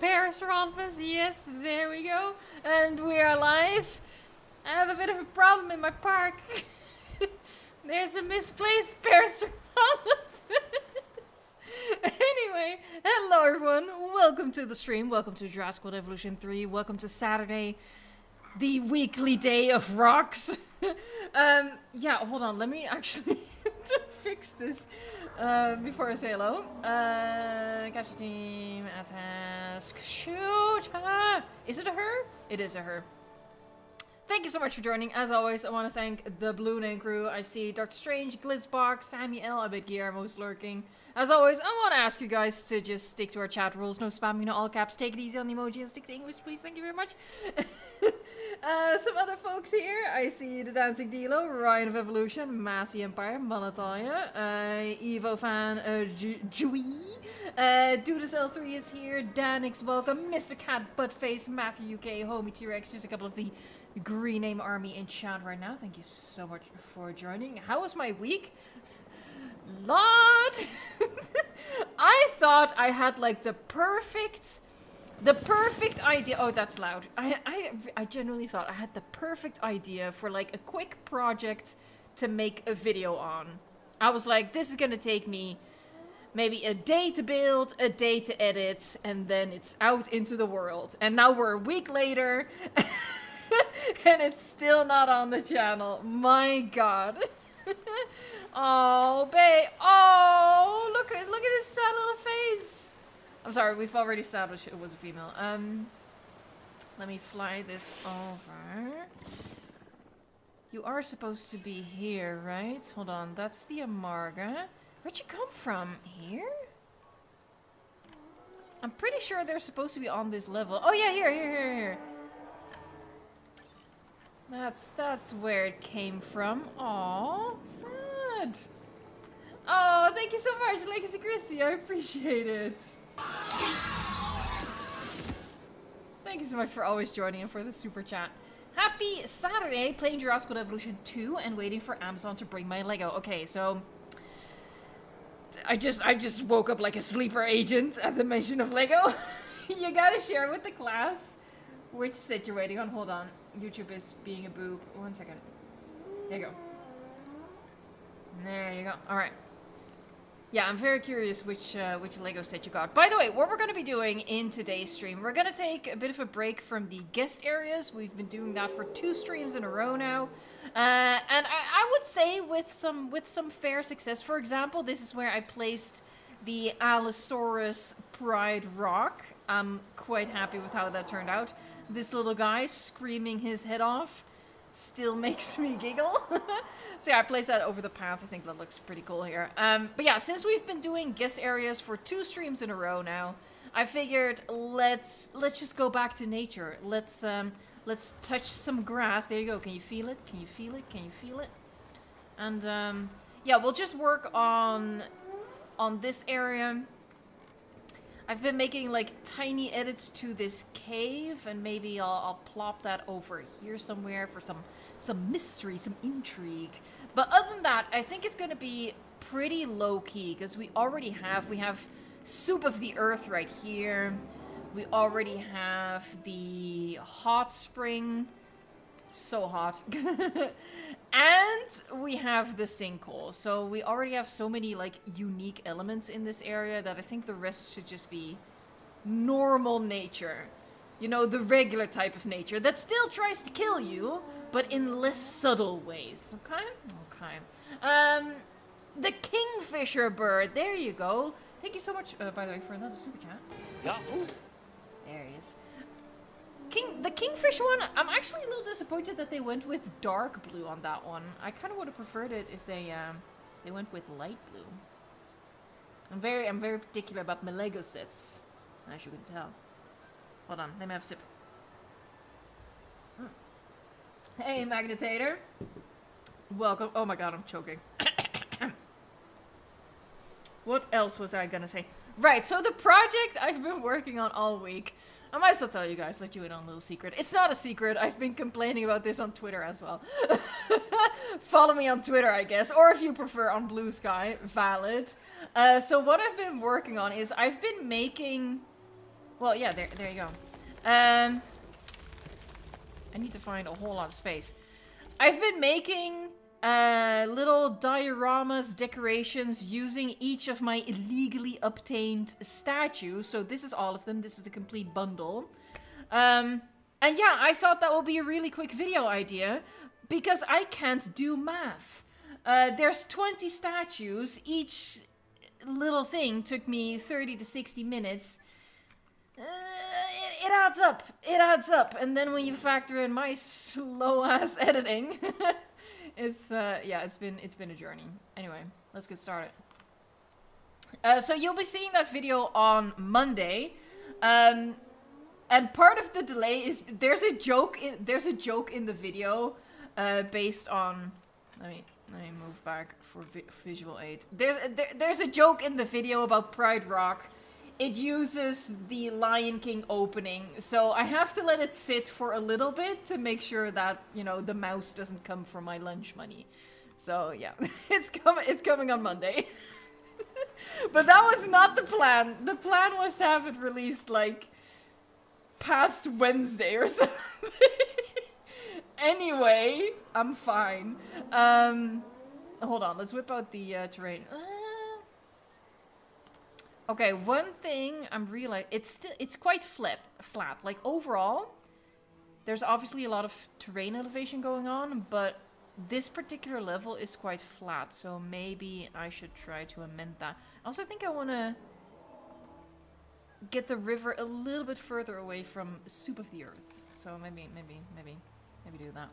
Parasaurolophus. Yes, there we go. And we are live. I have a bit of a problem in my park. There's a misplaced Parasaurolophus. Anyway, hello everyone. Welcome to the stream. Welcome to Jurassic World Evolution 3. Welcome to Saturday, the weekly day of rocks. Yeah, hold on. Let me actually to fix this before I say hello. Catch your team, at task, shoot! Is it a her? It is a her. Thank you so much for joining. As always, I want to thank the Blue Name crew. I see Dr. Strange, Glitzbox, Sammy L, I bet Guillermo's lurking. As always, I want to ask you guys to just stick to our chat rules. No spamming, no all caps. Take it easy on the emoji and stick to English, please. Thank you very much. Some other folks here. I see the Dancing Dilo, Ryan of Evolution, Massey Empire, Malataya, Evo fan, Jui, Dudas L3 is here, Danix, welcome, Mr. Cat, Buttface, Matthew UK, Homie T-Rex. There's a couple of the Green Name Army in chat right now. Thank you so much for joining. How was my week? Lot! I thought I had like the perfect idea. Oh, that's loud. I genuinely thought I had the perfect idea for like a quick project to make a video on. I was like, this is gonna take me maybe a day to build, a day to edit, and then it's out into the world. And now we're a week later, and it's still not on the channel. My God. Oh, babe. Oh, look at his sad little face. I'm sorry, we've already established it was a female. Let me fly this over. You are supposed to be here, right? Hold on, that's the Amarga. Where'd you come from? Here? I'm pretty sure they're supposed to be on this level. Oh yeah, here. That's where it came from. Aw, sad. Oh, thank you so much, Legacy Christie. I appreciate it. Thank you so much for always joining and for the super chat. Happy Saturday, playing Jurassic World Evolution 2 and waiting for Amazon to bring my Lego. Okay, so I just woke up like a sleeper agent at the mention of Lego. You gotta share with the class which set you're waiting on. Hold on. YouTube is being a boob. 1 second. There you go. There you go. Alright. Yeah, I'm very curious which Lego set you got. By the way, what we're going to be doing in today's stream, we're going to take a bit of a break from the guest areas. We've been doing that for 2 streams in a row now. And I would say with some fair success. For example, this is where I placed the Allosaurus Pride Rock. I'm quite happy with how that turned out. This little guy screaming his head off still makes me giggle. So yeah, I placed that over the path. I think that looks pretty cool here. But yeah, since we've been doing guest areas for 2 streams in a row now, I figured let's just go back to nature. Let's touch some grass. There you go. Can you feel it? Can you feel it? Can you feel it? And yeah, we'll just work on this area. I've been making like tiny edits to this cave, and maybe I'll plop that over here somewhere for some mystery, some intrigue. But other than that, I think it's going to be pretty low-key, because we have Soup of the Earth right here. We already have the hot spring. So hot. And we have the sinkhole. So we already have so many like unique elements in this area that I think the rest should just be normal nature. You know, the regular type of nature that still tries to kill you, but in less subtle ways. Okay? Okay. The kingfisher bird. There you go. Thank you so much, by the way, for another super chat. Yahoo! There he is. The kingfish one, I'm actually a little disappointed that they went with dark blue on that one. I kind of would have preferred it if they went with light blue. I'm very particular about my Lego sets, as you can tell. Hold on, let me have a sip. Hey, Magnetator. Welcome. Oh my God, I'm choking. What else was I gonna say? Right, so the project I've been working on all week. I might as well tell you guys, let you in on a little secret. It's not a secret. I've been complaining about this on Twitter as well. Follow me on Twitter, I guess. Or if you prefer, on Blue Sky. Valid. So what I've been working on is I've been making Well, yeah, there you go. I need to find a whole lot of space. I've been making little dioramas, decorations, using each of my illegally obtained statues. So this is all of them. This is the complete bundle. And yeah, I thought that would be a really quick video idea because I can't do math. There's 20 statues. Each little thing took me 30 to 60 minutes. It adds up. It adds up. And then when you factor in my slow ass editing, it's yeah, it's been a journey. Anyway, let's get started. So you'll be seeing that video on Monday. And part of the delay is there's a joke in the video based on let me move back for visual aid. There's a joke in the video about Pride Rock. It uses the Lion King opening, so I have to let it sit for a little bit to make sure that, you know, the mouse doesn't come for my lunch money. So yeah, it's coming on Monday. But that was not the plan. The plan was to have it released like past Wednesday or something. Anyway, I'm fine. Hold on, let's whip out the terrain. Okay, one thing I'm realizing, it's quite flat. Like overall, there's obviously a lot of terrain elevation going on, but this particular level is quite flat, so maybe I should try to amend that. I also think I want to get the river a little bit further away from soup of the earth. So maybe do that.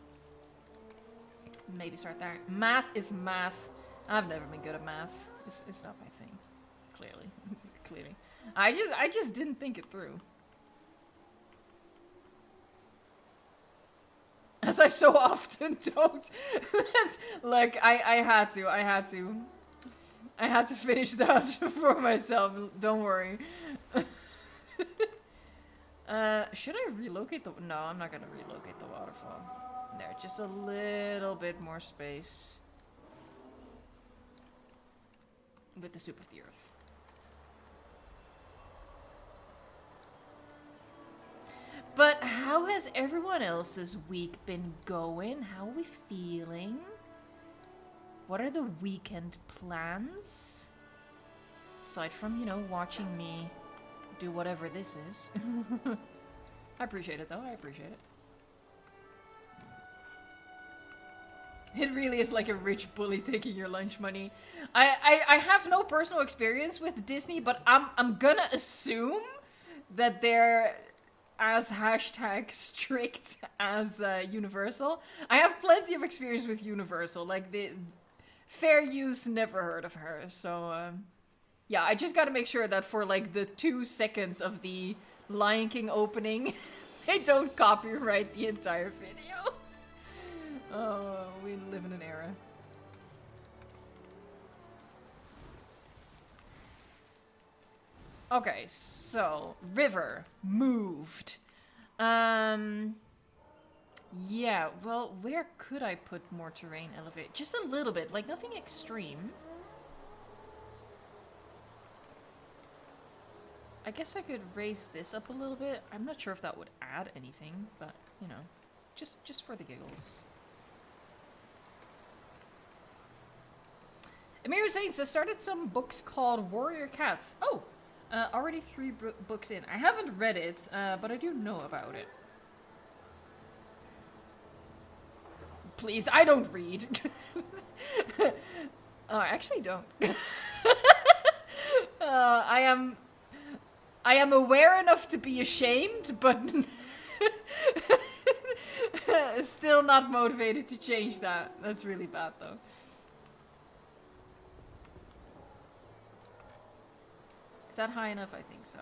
Maybe start there. Math is math. I've never been good at math. It's not my thing. Clearly. Clearly. I just didn't think it through. As I so often don't. Like, I had to finish that for myself. Don't worry. Should I relocate the... No, I'm not gonna relocate the waterfall. There, just a little bit more space. With the soup of the earth. But how has everyone else's week been going? How are we feeling? What are the weekend plans? Aside from, you know, watching me do whatever this is. I appreciate it, though. I appreciate it. It really is like a rich bully taking your lunch money. I have no personal experience with Disney, but I'm gonna assume that they're as hashtag strict as Universal. I have plenty of experience with Universal. Like, the fair use, never heard of her. So, yeah, I just gotta make sure that for, like, the 2 seconds of the Lion King opening, they don't copyright the entire video. Oh, we live in an era. Okay, so river moved. Yeah, well, where could I put more terrain elevate? Just a little bit, like nothing extreme. I guess I could raise this up a little bit. I'm not sure if that would add anything, but you know, just for the giggles. Amir Saints has started some books called Warrior Cats. Oh! Already 3 books in. I haven't read it, but I do know about it. Please, I don't read. I actually don't. I am aware enough to be ashamed, but still not motivated to change that. That's really bad, though. Is that high enough? I think so.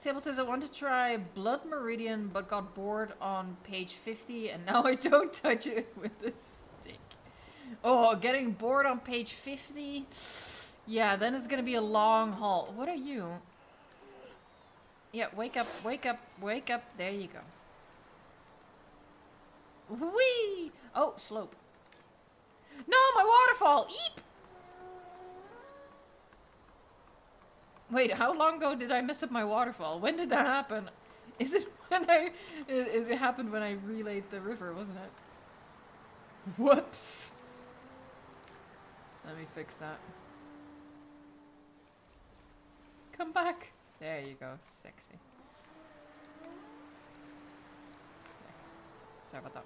Table says, I want to try Blood Meridian, but got bored on page 50, and now I don't touch it with a stick. Oh, getting bored on page 50? Yeah, then it's gonna be a long haul. What are you? Yeah, wake up, wake up, wake up. There you go. Whee! Oh, slope. No, my waterfall! Eep! Wait, how long ago did I mess up my waterfall? When did that happen? Is it when it happened when I relayed the river, wasn't it? Whoops! Let me fix that. Come back! There you go, sexy. Sorry about that.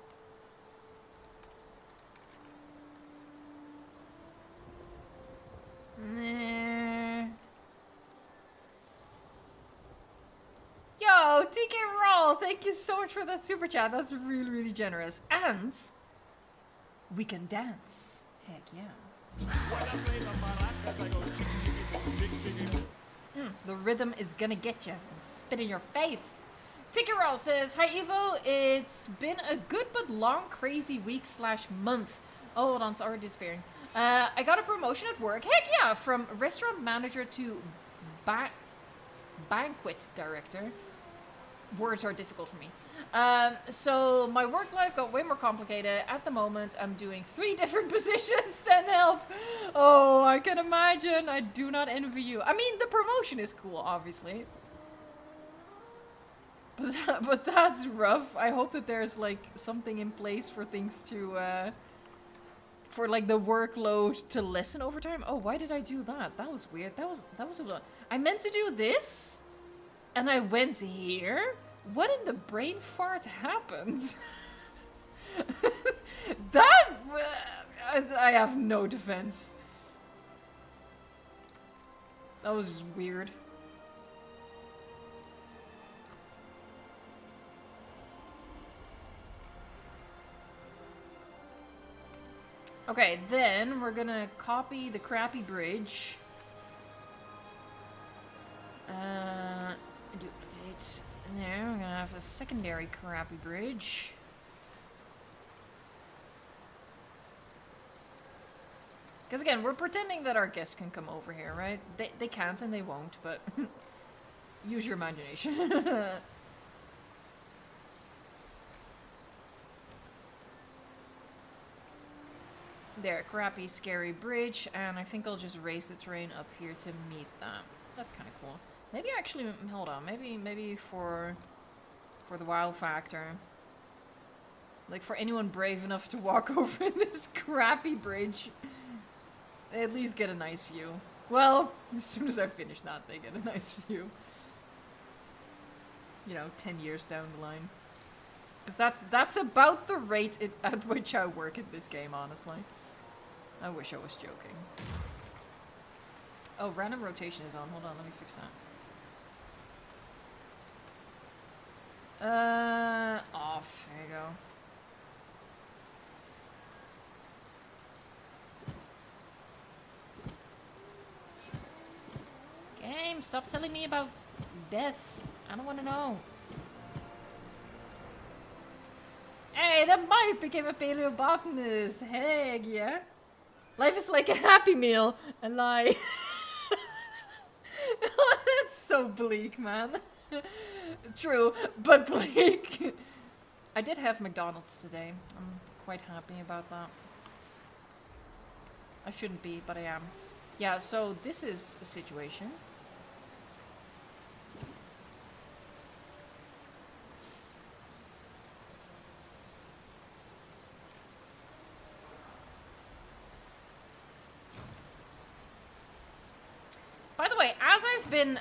Nah. Yo, TK Roll, thank you so much for that super chat. That's really, really generous. And we can dance. Heck yeah. The rhythm is gonna get you and spit in your face. TK Roll says, hi Evo, it's been a good but long crazy week / month. Oh, hold on, it's already disappearing. I got a promotion at work. Heck yeah, from restaurant manager to banquet director. Words are difficult for me. So my work life got way more complicated. At the moment, I'm doing 3 different positions. Send help. Oh, I can imagine. I do not envy you. I mean, the promotion is cool, obviously. But that's rough. I hope that there's like something in place for things to, for like the workload to lessen over time. Oh, why did I do that? That was weird. That was a lot. I meant to do this, and I went here. What in the brain fart happened? That I have no defense. That was just weird. Okay, then we're gonna copy the crappy bridge. Duplicate. And there, we're gonna have a secondary crappy bridge. Because again, we're pretending that our guests can come over here, right? They can't and they won't, but use your imagination. There, crappy, scary bridge, and I think I'll just raise the terrain up here to meet that. That's kind of cool. Maybe actually, hold on, maybe for the wow factor. Like for anyone brave enough to walk over this crappy bridge, they at least get a nice view. Well, as soon as I finish that, they get a nice view. You know, 10 years down the line. Because that's about the rate at which I work at this game, honestly. I wish I was joking. Oh, random rotation is on. Hold on, let me fix that. Off. There you go. Game, stop telling me about death. I don't want to know. Hey, that might became a paleobotanist. Heck yeah. Life is like a Happy Meal. A lie. That's so bleak, man. True, but bleak. I did have McDonald's today. I'm quite happy about that. I shouldn't be, but I am. Yeah, so this is a situation. By the way, as I've been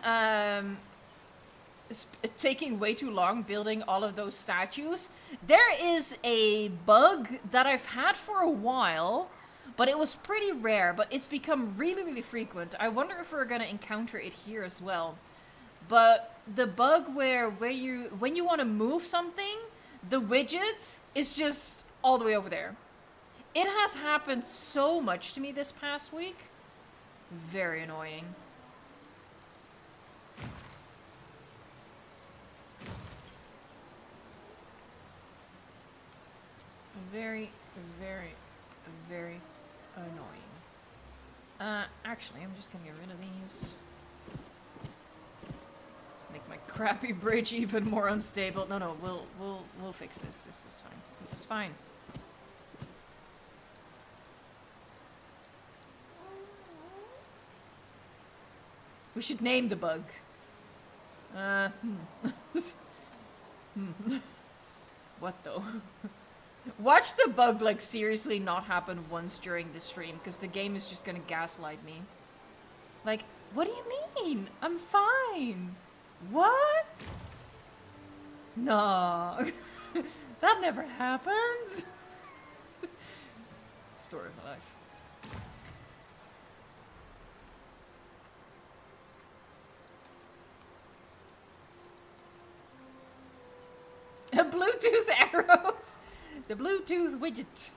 taking way too long building all of those statues, there is a bug that I've had for a while, but it was pretty rare, but it's become really, really frequent. I wonder if we're gonna encounter it here as well. But the bug where when you want to move something, the widget is just all the way over there. It has happened so much to me this past week. Very annoying. Very, very, very annoying. Actually, I'm just gonna get rid of these. Make my crappy bridge even more unstable. No, we'll fix this. This is fine. This is fine. We should name the bug. What though? Watch the bug like seriously not happen once during the stream, because the game is just gonna gaslight me. Like, what do you mean? I'm fine. What? No. That never happens. Story of my life. Bluetooth arrows. The Bluetooth widget.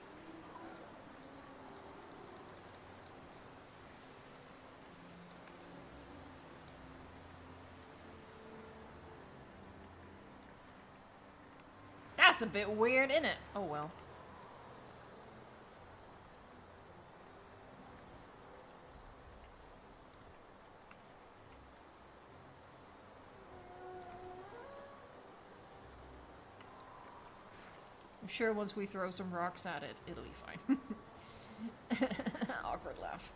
That's a bit weird, isn't it? Oh well. I'm sure once we throw some rocks at it, it'll be fine. Awkward laugh.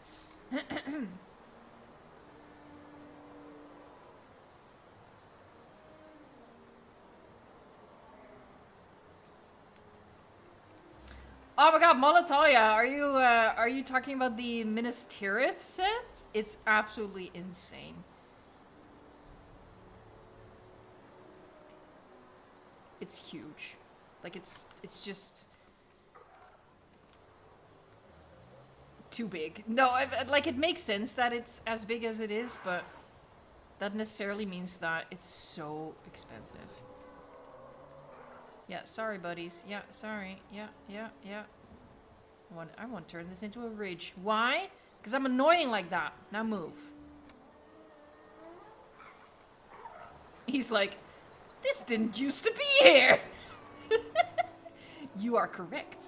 Oh my god, Molotaya, are you talking about the Minas Tirith set? It's absolutely insane. It's huge. Like it's just too big. No, like it makes sense that it's as big as it is, but that necessarily means that it's so expensive. Yeah, sorry, buddies. Yeah, sorry. Yeah. I want to turn this into a ridge. Why? Because I'm annoying like that. Now move. He's like, this didn't used to be here. You are correct.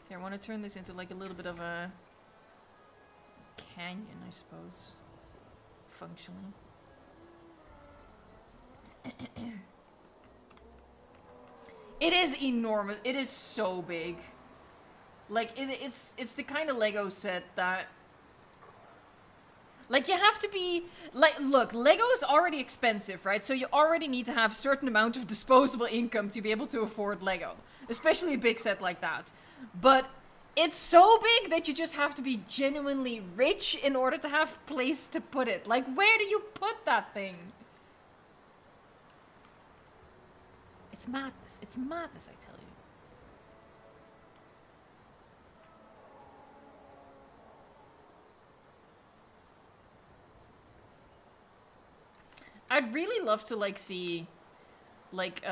Here, I want to turn this into like a little bit of a canyon, I suppose. Functionally. It is enormous. It is so big. Like it's the kind of Lego set that, like, you have to be like, look, Lego is already expensive, right? So you already need to have a certain amount of disposable income to be able to afford Lego, especially a big set like that. But it's so big that you just have to be genuinely rich in order to have place to put it. Like, where do you put that thing? It's madness. It's madness, I tell you. I'd really love to, like, see, like,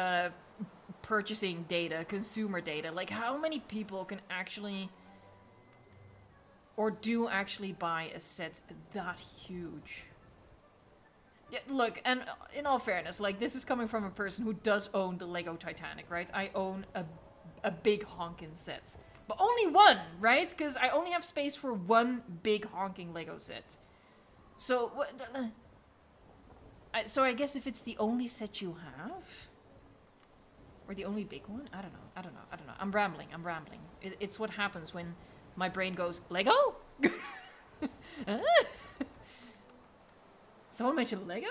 purchasing data, consumer data. Like, how many people can actually, or do actually buy a set that huge? Yeah, look, and in all fairness, like, this is coming from a person who does own the Lego Titanic, right? I own a big honking set. But only one, right? Because I only have space for one big honking Lego set. So, so I guess if it's the only set you have? Or the only big one? I don't know. I'm rambling. It's what happens when my brain goes, Lego? Someone mentioned Lego?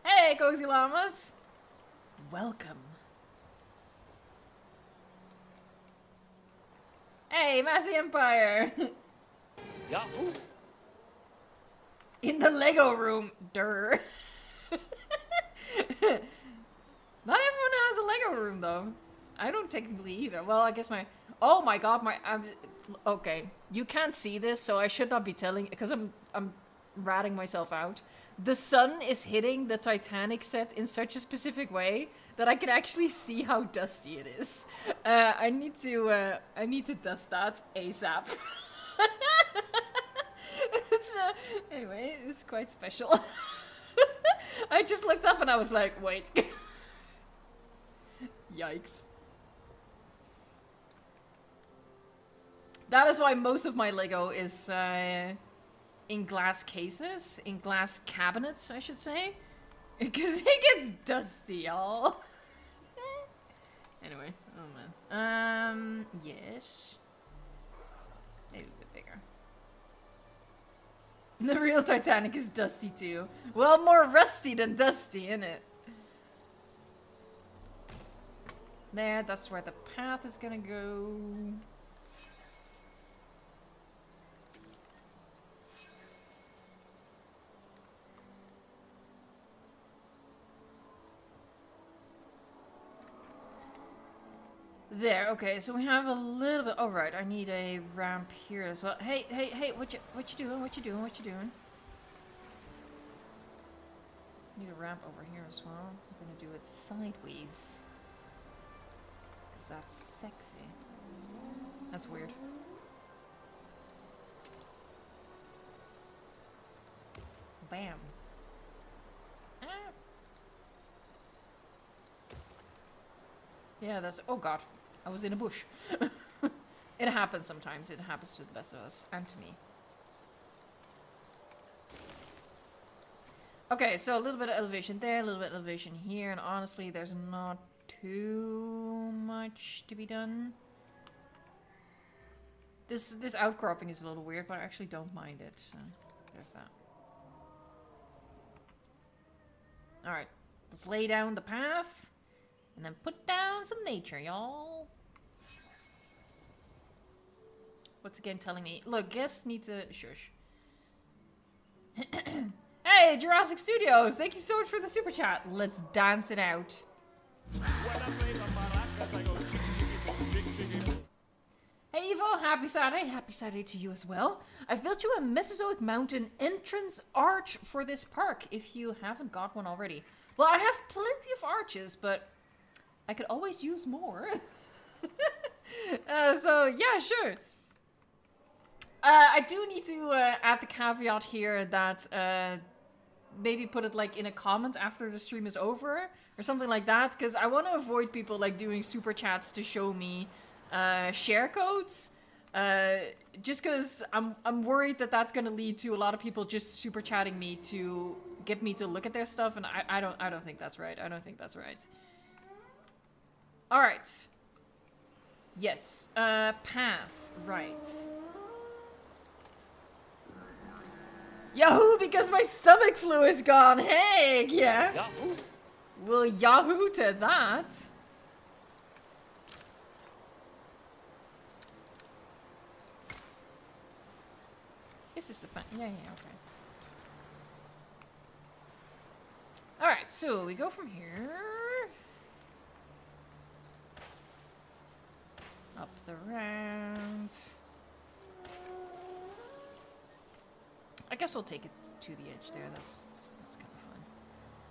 Hey, Cozy Llamas! Welcome. Hey, Massey Empire! Yahoo! In the Lego room. Durr. Not everyone has a Lego room, though. I don't technically either. Well, I guess my... Oh my god, okay, you can't see this, so I should not be telling... Because I'm ratting myself out. The sun is hitting the Titanic set in such a specific way that I can actually see how dusty it is. I need to dust that ASAP. Anyway, it's quite special. I just looked up and I was like, wait. Yikes. That is why most of my Lego is in glass cases, in glass cabinets, I should say. Because it gets dusty, y'all. Anyway, oh man. Yes. Maybe a bit bigger. The real Titanic is dusty too. Well, more rusty than dusty, innit? There, that's where the path is gonna go. There, okay, so we have a little bit. Oh, right, I need a ramp here as well. Hey, what you doing? What you doing? What you doing? Need a ramp over here as well. I'm gonna do it sideways. Because that's sexy. That's weird. Bam. Ah. Yeah, that's. Oh god. I was in a bush. It happens sometimes. It happens to the best of us. And to me. Okay, so a little bit of elevation there, a little bit of elevation here, and honestly, there's not too much to be done. This outcropping is a little weird, but I actually don't mind it. So there's that. Alright, let's lay down the path, and then put down some nature, y'all. What's again telling me? Look, guests need to... Shush. Hey, Jurassic Studios! Thank you so much for the super chat. Let's dance it out. Hey Evo, happy Saturday. Happy Saturday to you as well. I've built you a Mesozoic mountain entrance arch for this park, if you haven't got one already. Well, I have plenty of arches, but I could always use more. So, yeah, sure. I do need to add the caveat here that maybe put it like in a comment after the stream is over or something like that, because I want to avoid people like doing super chats to show me share codes. Just because I'm worried that that's going to lead to a lot of people just super chatting me to get me to look at their stuff, and I don't think that's right. I don't think that's right. All right. Yes. Path. Right. Yahoo! Because my stomach flu is gone. Hey, yeah. Yahoo! Well, Yahoo to that. This is the fun. Yeah, okay. Alright, so we go from here. Up the ramp. I guess we'll take it to the edge there. That's kind of fun.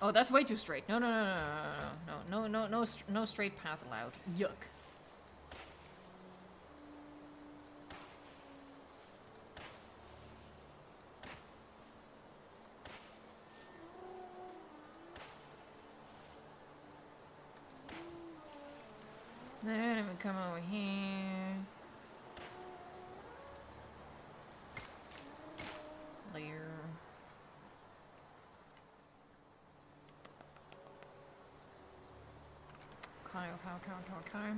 Oh, that's way too straight. No, no straight path allowed. Yuck. Then we come over here. Layer. Okay.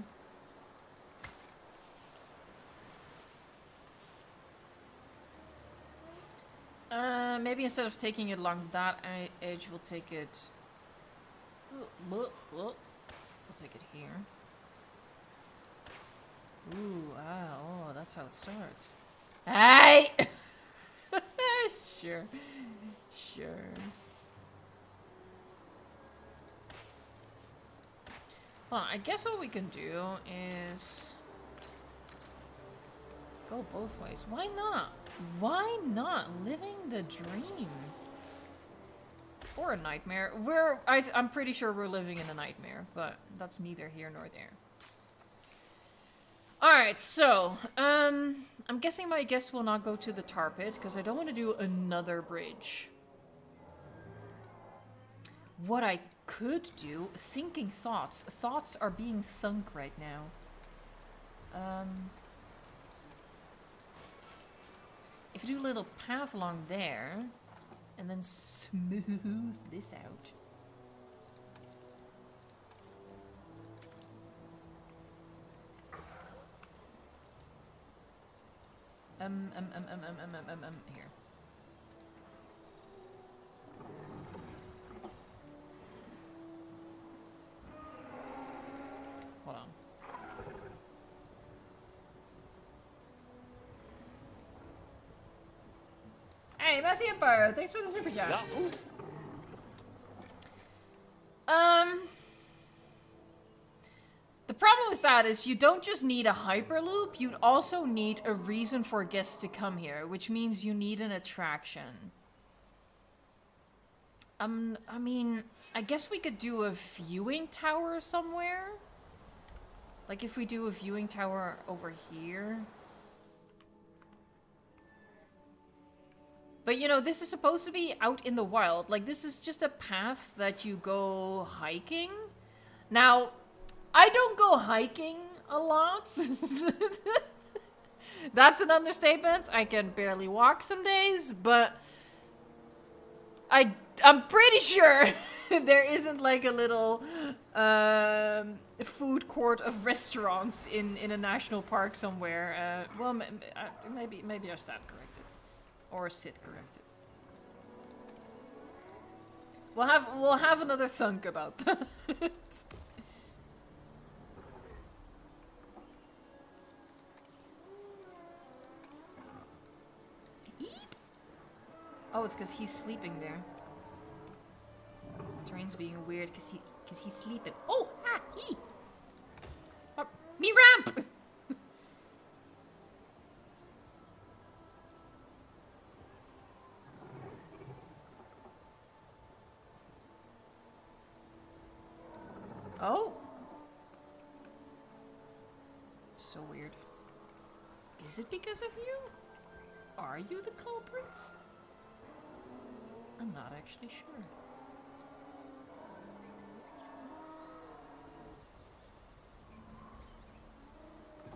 Maybe instead of taking it along that edge, we'll take it. We'll take it here. Ooh, oh, that's how it starts. Hey! Sure. Well, I guess what we can do is go both ways. Why not? Why not? Living the dream. Or a nightmare. I'm pretty sure we're living in a nightmare, but that's neither here nor there. Alright, so, I'm guessing my guests will not go to the tar pit, because I don't want to do another bridge. What I could do, thinking thoughts. Thoughts are being thunk right now. if you do a little path along there, and then smooth this out. Here. Hold on. Hey, Messy Empire, thanks for the super chat. Yahoo! The problem with that is you don't just need a hyperloop, you'd also need a reason for guests to come here, which means you need an attraction. I mean, I guess we could do a viewing tower somewhere. Like if we do a viewing tower over here. But you know, this is supposed to be out in the wild. Like this is just a path that you go hiking. Now, I don't go hiking a lot. That's an understatement. I can barely walk some days, but I'm pretty sure there isn't like a little food court of restaurants in a national park somewhere. Well, maybe I stand corrected or sit corrected. We'll have another thunk about that. Oh, it's because he's sleeping there. Terrain's being weird because he's sleeping. Oh, he. Oh, me ramp. Oh. So weird. Is it because of you? Are you the culprit? I'm not actually sure.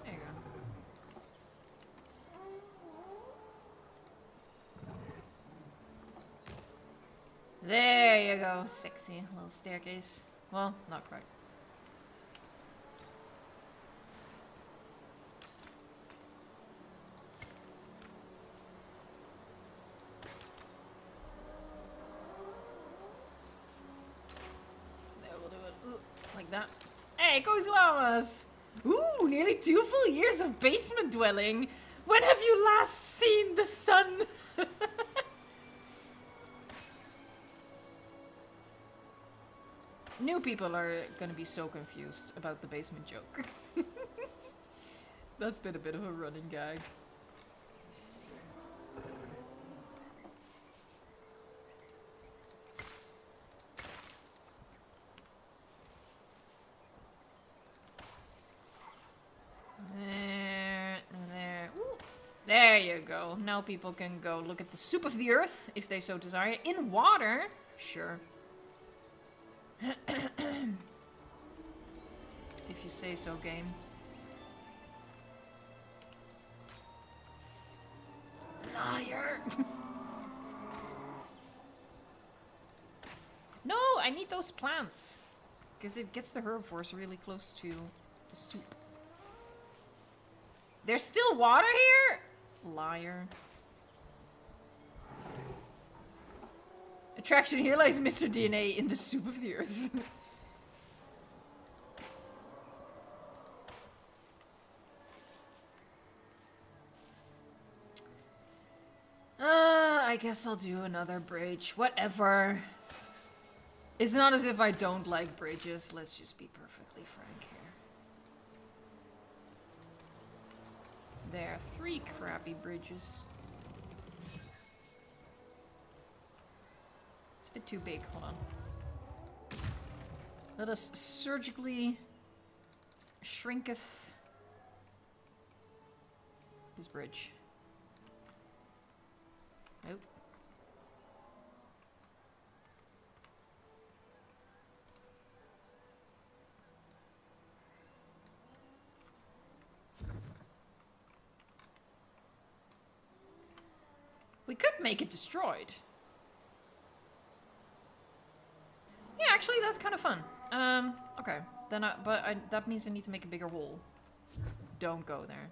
There you go. There you go. Sexy little staircase. Well, not quite. Like that. Hey, Cozy Llamas! Ooh, nearly 2 full years of basement dwelling. When have you last seen the sun? New people are gonna be so confused about the basement joke. That's been a bit of a running gag. There. Ooh. There you go. Now people can go look at the soup of the earth, if they so desire. In water? Sure. If you say so, game. Liar! No, I need those plants. Because it gets the herb force really close to the soup. There's still water here? Liar. Attraction, here lies Mr. DNA in the soup of the earth. I guess I'll do another bridge. Whatever. It's not as if I don't like bridges. Let's just be perfectly frank here. There are 3 crappy bridges. It's a bit too big. Hold on. Let us surgically shrinketh this bridge. Nope. We could make it destroyed. Yeah, actually, that's kind of fun. Okay. Then that means I need to make a bigger hole. Don't go there.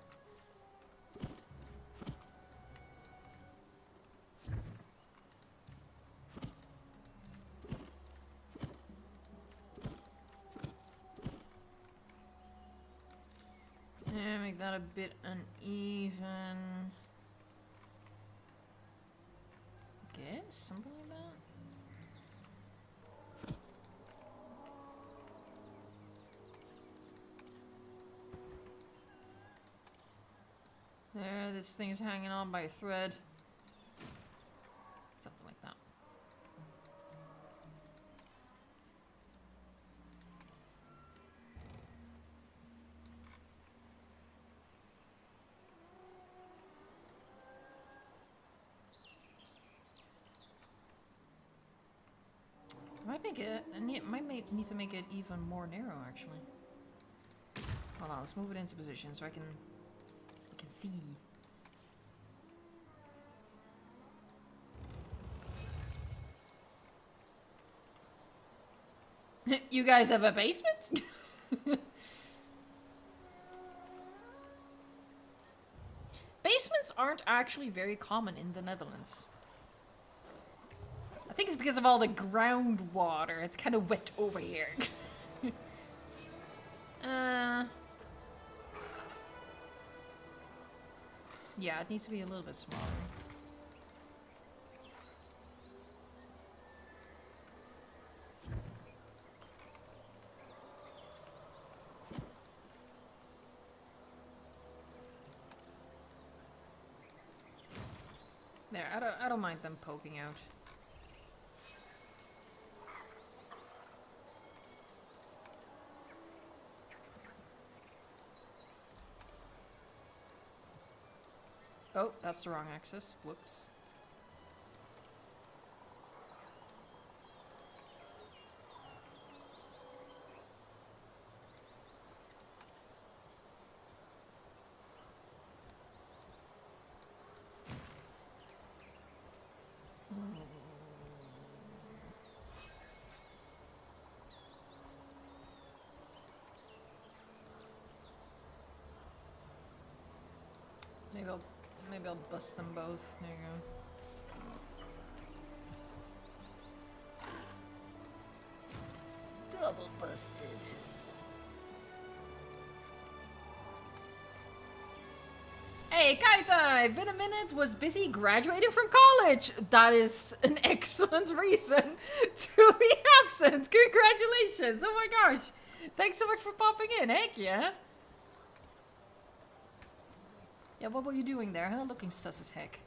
Yeah, make that a bit uneven. Guess something like that. There, this thing is hanging on by a thread. Something like that. Might make it. Might need to make it even more narrow, actually. Hold on, let's move it into position so I can see. You guys have a basement? Basements aren't actually very common in the Netherlands. I think it's because of all the groundwater. It's kind of wet over here. Yeah, it needs to be a little bit smaller. There, I don't mind them poking out. Oh, that's the wrong axis. Whoops. Maybe I'll bust them both. There you go. Double busted. Hey, Kaitai! Been a minute, was busy graduating from college! That is an excellent reason to be absent! Congratulations! Oh my gosh! Thanks so much for popping in, heck yeah! Yeah, what were you doing there, huh? Looking sus as heck.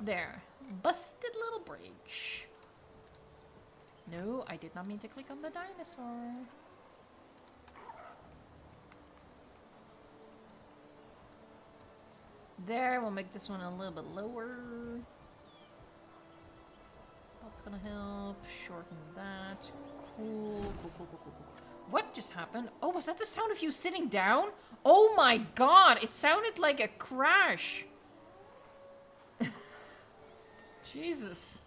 There. Busted little bridge. No, I did not mean to click on the dinosaur. There, we'll make this one a little bit lower. That's gonna help. Shorten that. Cool. What just happened? Oh, was that the sound of you sitting down? Oh my god, it sounded like a crash. Jesus.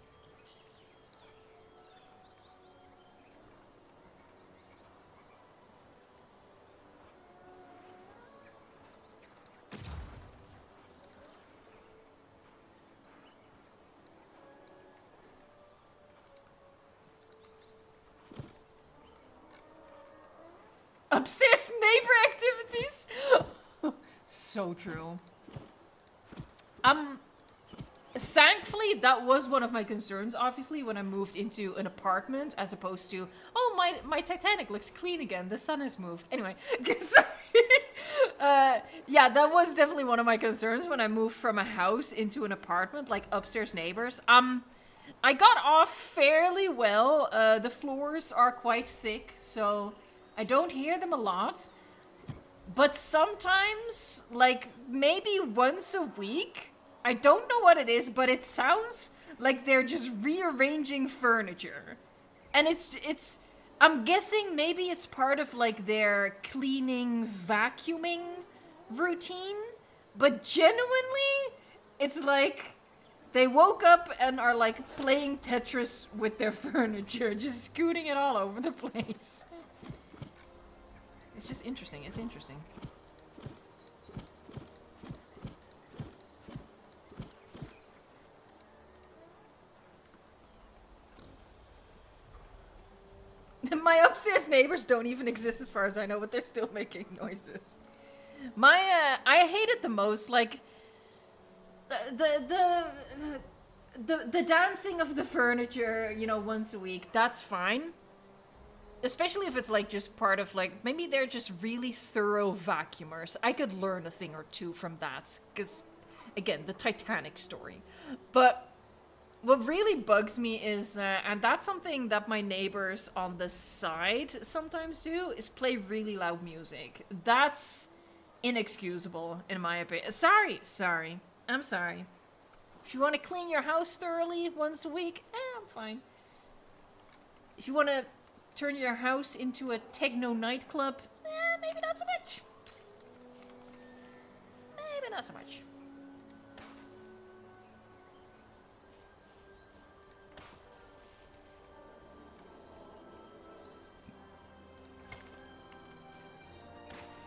Upstairs neighbor activities? So true. Thankfully, that was one of my concerns, obviously, when I moved into an apartment, as opposed to, oh, my Titanic looks clean again, the sun has moved. Anyway, sorry. Yeah, that was definitely one of my concerns when I moved from a house into an apartment, like upstairs neighbors. I got off fairly well. The floors are quite thick, so I don't hear them a lot. But sometimes, like, maybe once a week, I don't know what it is, but it sounds like they're just rearranging furniture. And it's I'm guessing maybe it's part of, like, their cleaning, vacuuming routine, but genuinely, it's like they woke up and are like playing Tetris with their furniture, just scooting it all over the place. It's just interesting. It's interesting. My upstairs neighbors don't even exist as far as I know, but they're still making noises. I hate it the most, like, the dancing of the furniture, you know, once a week, that's fine. Especially if it's, like, just part of, like, maybe they're just really thorough vacuumers. I could learn a thing or two from that, because, again, the Titanic story. But what really bugs me is, and that's something that my neighbors on the side sometimes do, is play really loud music. That's inexcusable, in my opinion. Sorry. I'm sorry. If you want to clean your house thoroughly once a week, I'm fine. If you want to turn your house into a techno nightclub, maybe not so much. Maybe not so much.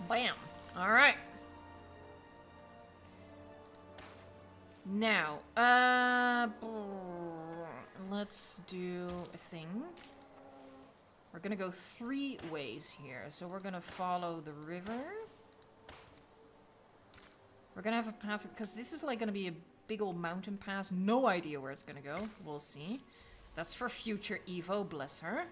Bam. All right. Now, let's do a thing. We're gonna go 3 ways here. So we're gonna follow the river. We're gonna have a path, because this is like gonna be a big old mountain pass. No idea where it's gonna go. We'll see. That's for future Evo, bless her.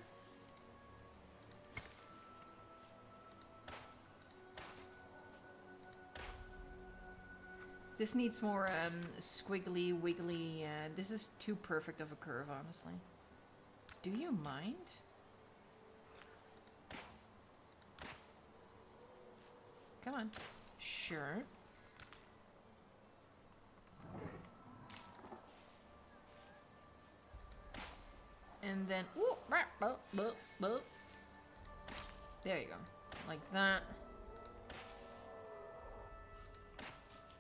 This needs more squiggly, wiggly. This is too perfect of a curve, honestly. Do you mind? Come on. Sure. And then, ooh, there you go. Like that.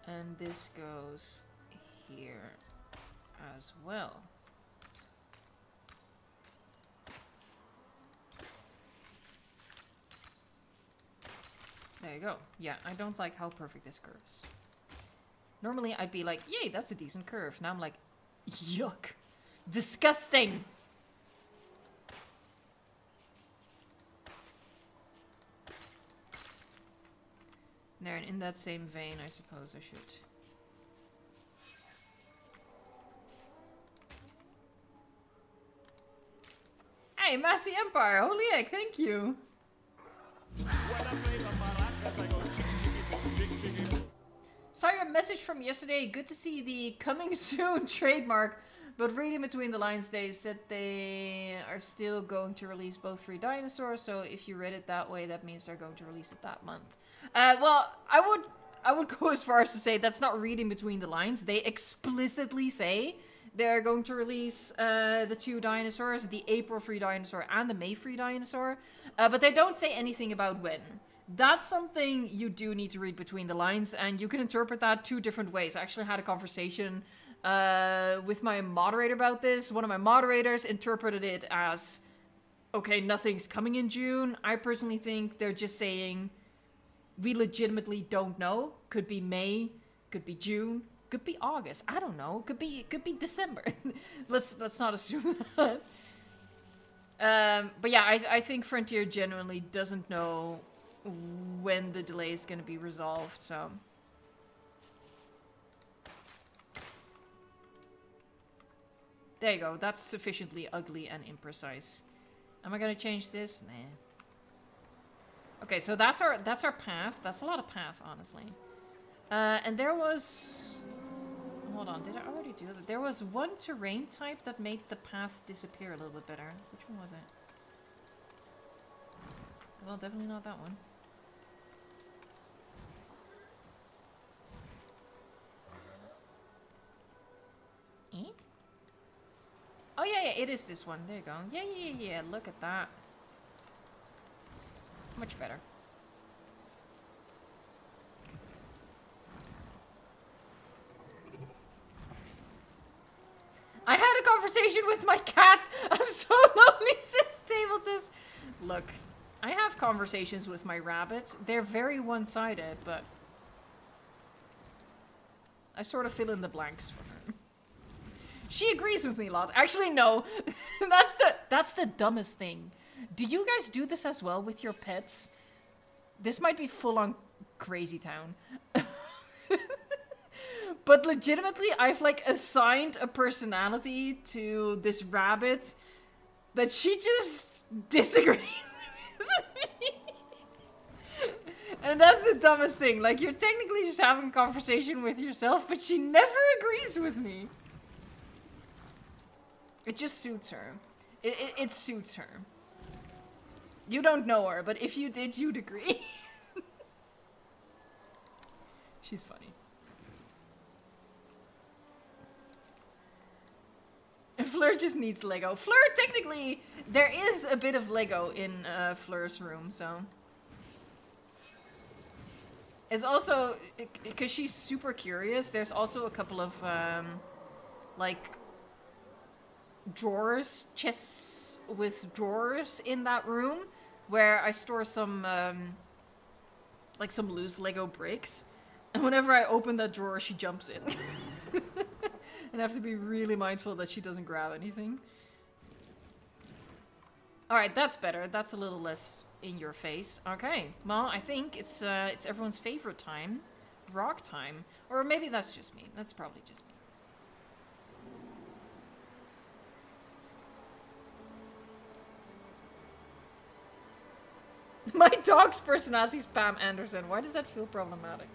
And this goes here as well. There you go. Yeah, I don't like how perfect this curves. Normally I'd be like, yay, that's a decent curve. Now I'm like, yuck. Disgusting. There, and in that same vein, I suppose I should. Hey, Massey Empire, holy egg, thank you. Saw your message from yesterday. Good to see the coming soon trademark. But reading between the lines, they said they are still going to release both 3 dinosaurs. So if you read it that way, that means they're going to release it that month. Well, I would go as far as to say that's not reading between the lines. They explicitly say they're going to release the 2 dinosaurs, the April free dinosaur and the May free dinosaur. But they don't say anything about when. That's something you do need to read between the lines, and you can interpret that 2 different ways. I actually had a conversation with my moderator about this. One of my moderators interpreted it as, okay, nothing's coming in June. I personally think they're just saying we legitimately don't know. Could be May, could be June, could be August. I don't know. Could be December. let's not assume that. But yeah, I think Frontier genuinely doesn't know when the delay is going to be resolved, so. There you go. That's sufficiently ugly and imprecise. Am I going to change this? Nah. Okay, so that's our path. That's a lot of path, honestly. And there was... Hold on, did I already do that? There was one terrain type that made the path disappear a little bit better. Which one was it? Well, definitely not that one. Eh? Oh yeah, it is this one. There you go. Yeah, look at that. Much better. conversation with my cat. I'm so lonely, says Tabletus. Look, I have conversations with my rabbit. They're very one-sided, but I sort of fill in the blanks for her. She agrees with me a lot. Actually, no. That's the dumbest thing. Do you guys do this as well with your pets? This might be full-on crazy town. But legitimately, I've like assigned a personality to this rabbit that she just disagrees with me. And that's the dumbest thing. Like, you're technically just having a conversation with yourself, but she never agrees with me. It just suits her. It suits her. You don't know her, but if you did, you'd agree. She's funny. And Fleur just needs Lego. Fleur, technically, there is a bit of Lego in Fleur's room, so... It's also, because she's super curious, there's also a couple of, like, drawers, chests with drawers in that room, where I store some, like, some loose Lego bricks. And whenever I open that drawer, she jumps in. And I have to be really mindful that she doesn't grab anything. Alright, that's better. That's a little less in your face. Okay, well, I think it's everyone's favorite time. Rock time. Or maybe that's just me. That's probably just me. My dog's personality is Pam Anderson. Why does that feel problematic?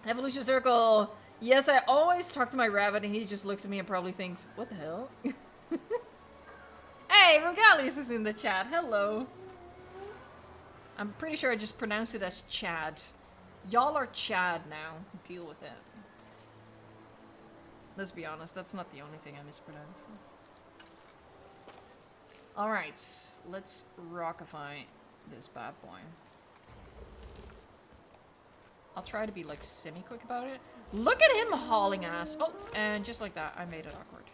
Evolution Circle. Yes, I always talk to my rabbit and he just looks at me and probably thinks, what the hell? Hey, Rogalius is in the chat. Hello. I'm pretty sure I just pronounced it as Chad. Y'all are Chad now. Deal with it. Let's be honest, that's not the only thing I mispronounce. Alright, let's rockify this bad boy. I'll try to be like semi-quick about it. Look at him hauling ass. Oh, and just like that, I made it awkward.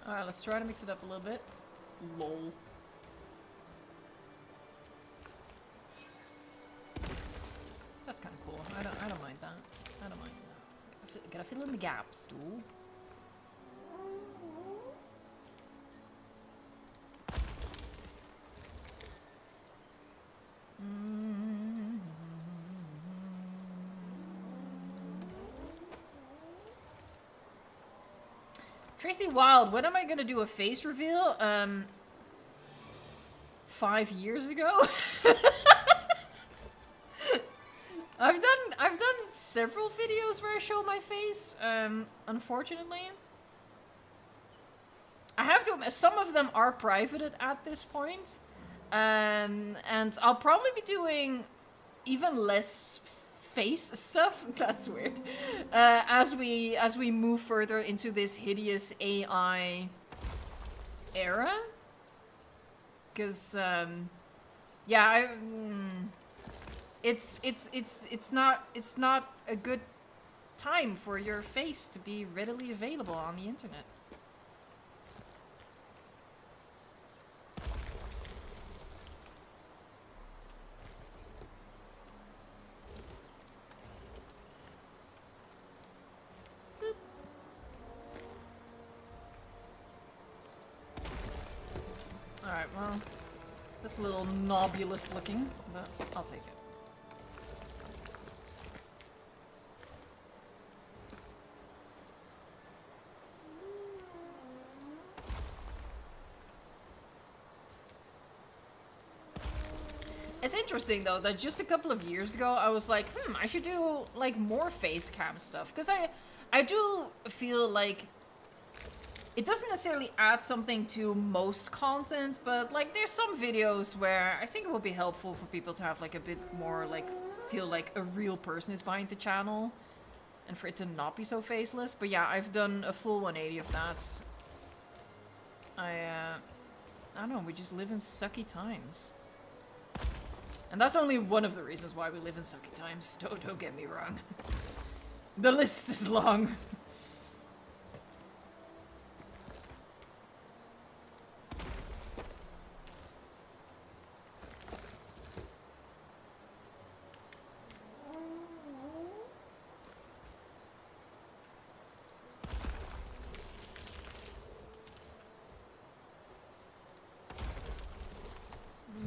Alright, let's try to mix it up a little bit. Lol. That's kind of cool. I don't mind that. I don't mind that. Gotta fill in the gaps, too. Tracy Wild, when am I gonna do a face reveal? 5 years ago? I've done several videos where I show my face, unfortunately. I have to admit, some of them are privated at this point. And I'll probably be doing even less face stuff. That's weird. As we move further into this hideous AI era. Cause yeah, it's not a good time for your face to be readily available on the internet. Alright, well, that's a little nobulous looking, but I'll take it. It's interesting though that just a couple of years ago I was like, I should do like more face cam stuff, because I do feel like it doesn't necessarily add something to most content, but like there's some videos where I think it would be helpful for people to have like a bit more like feel like a real person is behind the channel and for it to not be so faceless. But yeah, I've done a full 180 of that. I don't know, we just live in sucky times. And that's only one of the reasons why we live in sucky times. Don't get me wrong. The list is long.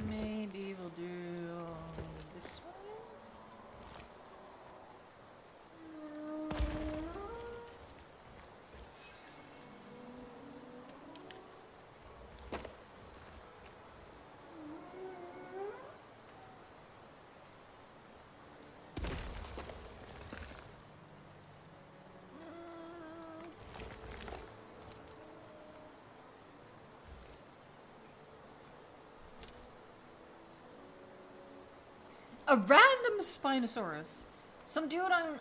Maybe we'll do this one again. A random Spinosaurus. Some dude on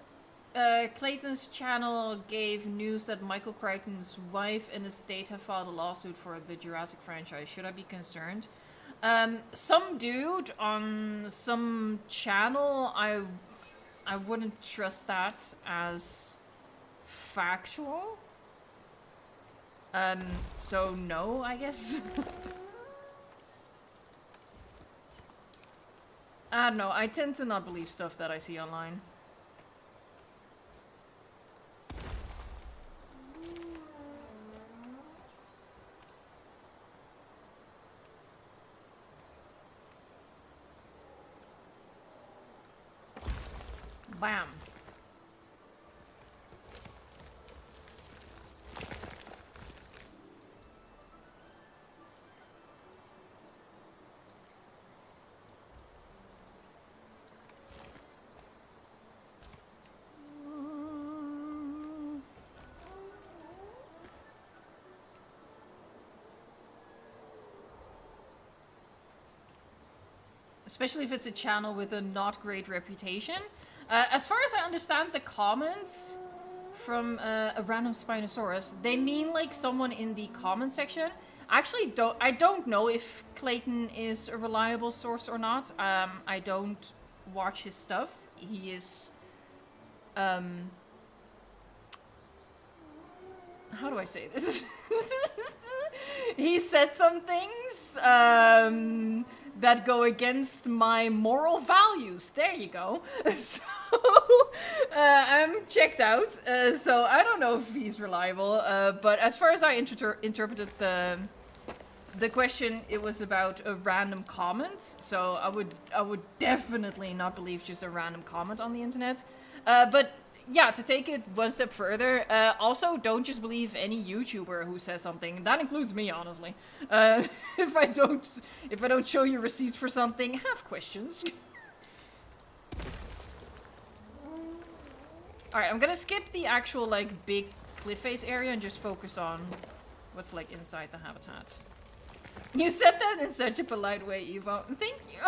Clayton's channel gave news that Michael Crichton's wife and estate have filed a lawsuit for the Jurassic franchise. Should I be concerned? Some dude on some channel, I wouldn't trust that as factual. So no, I guess. I don't know, I tend to not believe stuff that I see online. Bam. Especially if it's a channel with a not great reputation. As far as I understand the comments from a random Spinosaurus, they mean like someone in the comment section. I don't know if Clayton is a reliable source or not. I don't watch his stuff. He is how do I say this? He said some things that go against my moral values. There you go. So I'm checked out. So I don't know if he's reliable. But as far as I interpreted the question, it was about a random comment. So I would definitely not believe just a random comment on the internet. But yeah, to take it one step further, also don't just believe any YouTuber who says something. That includes me, honestly. If I don't show you receipts for something, have questions. Alright, I'm gonna skip the actual, like, big cliff face area and just focus on what's, like, inside the habitat. You said that in such a polite way, Evo. Thank you!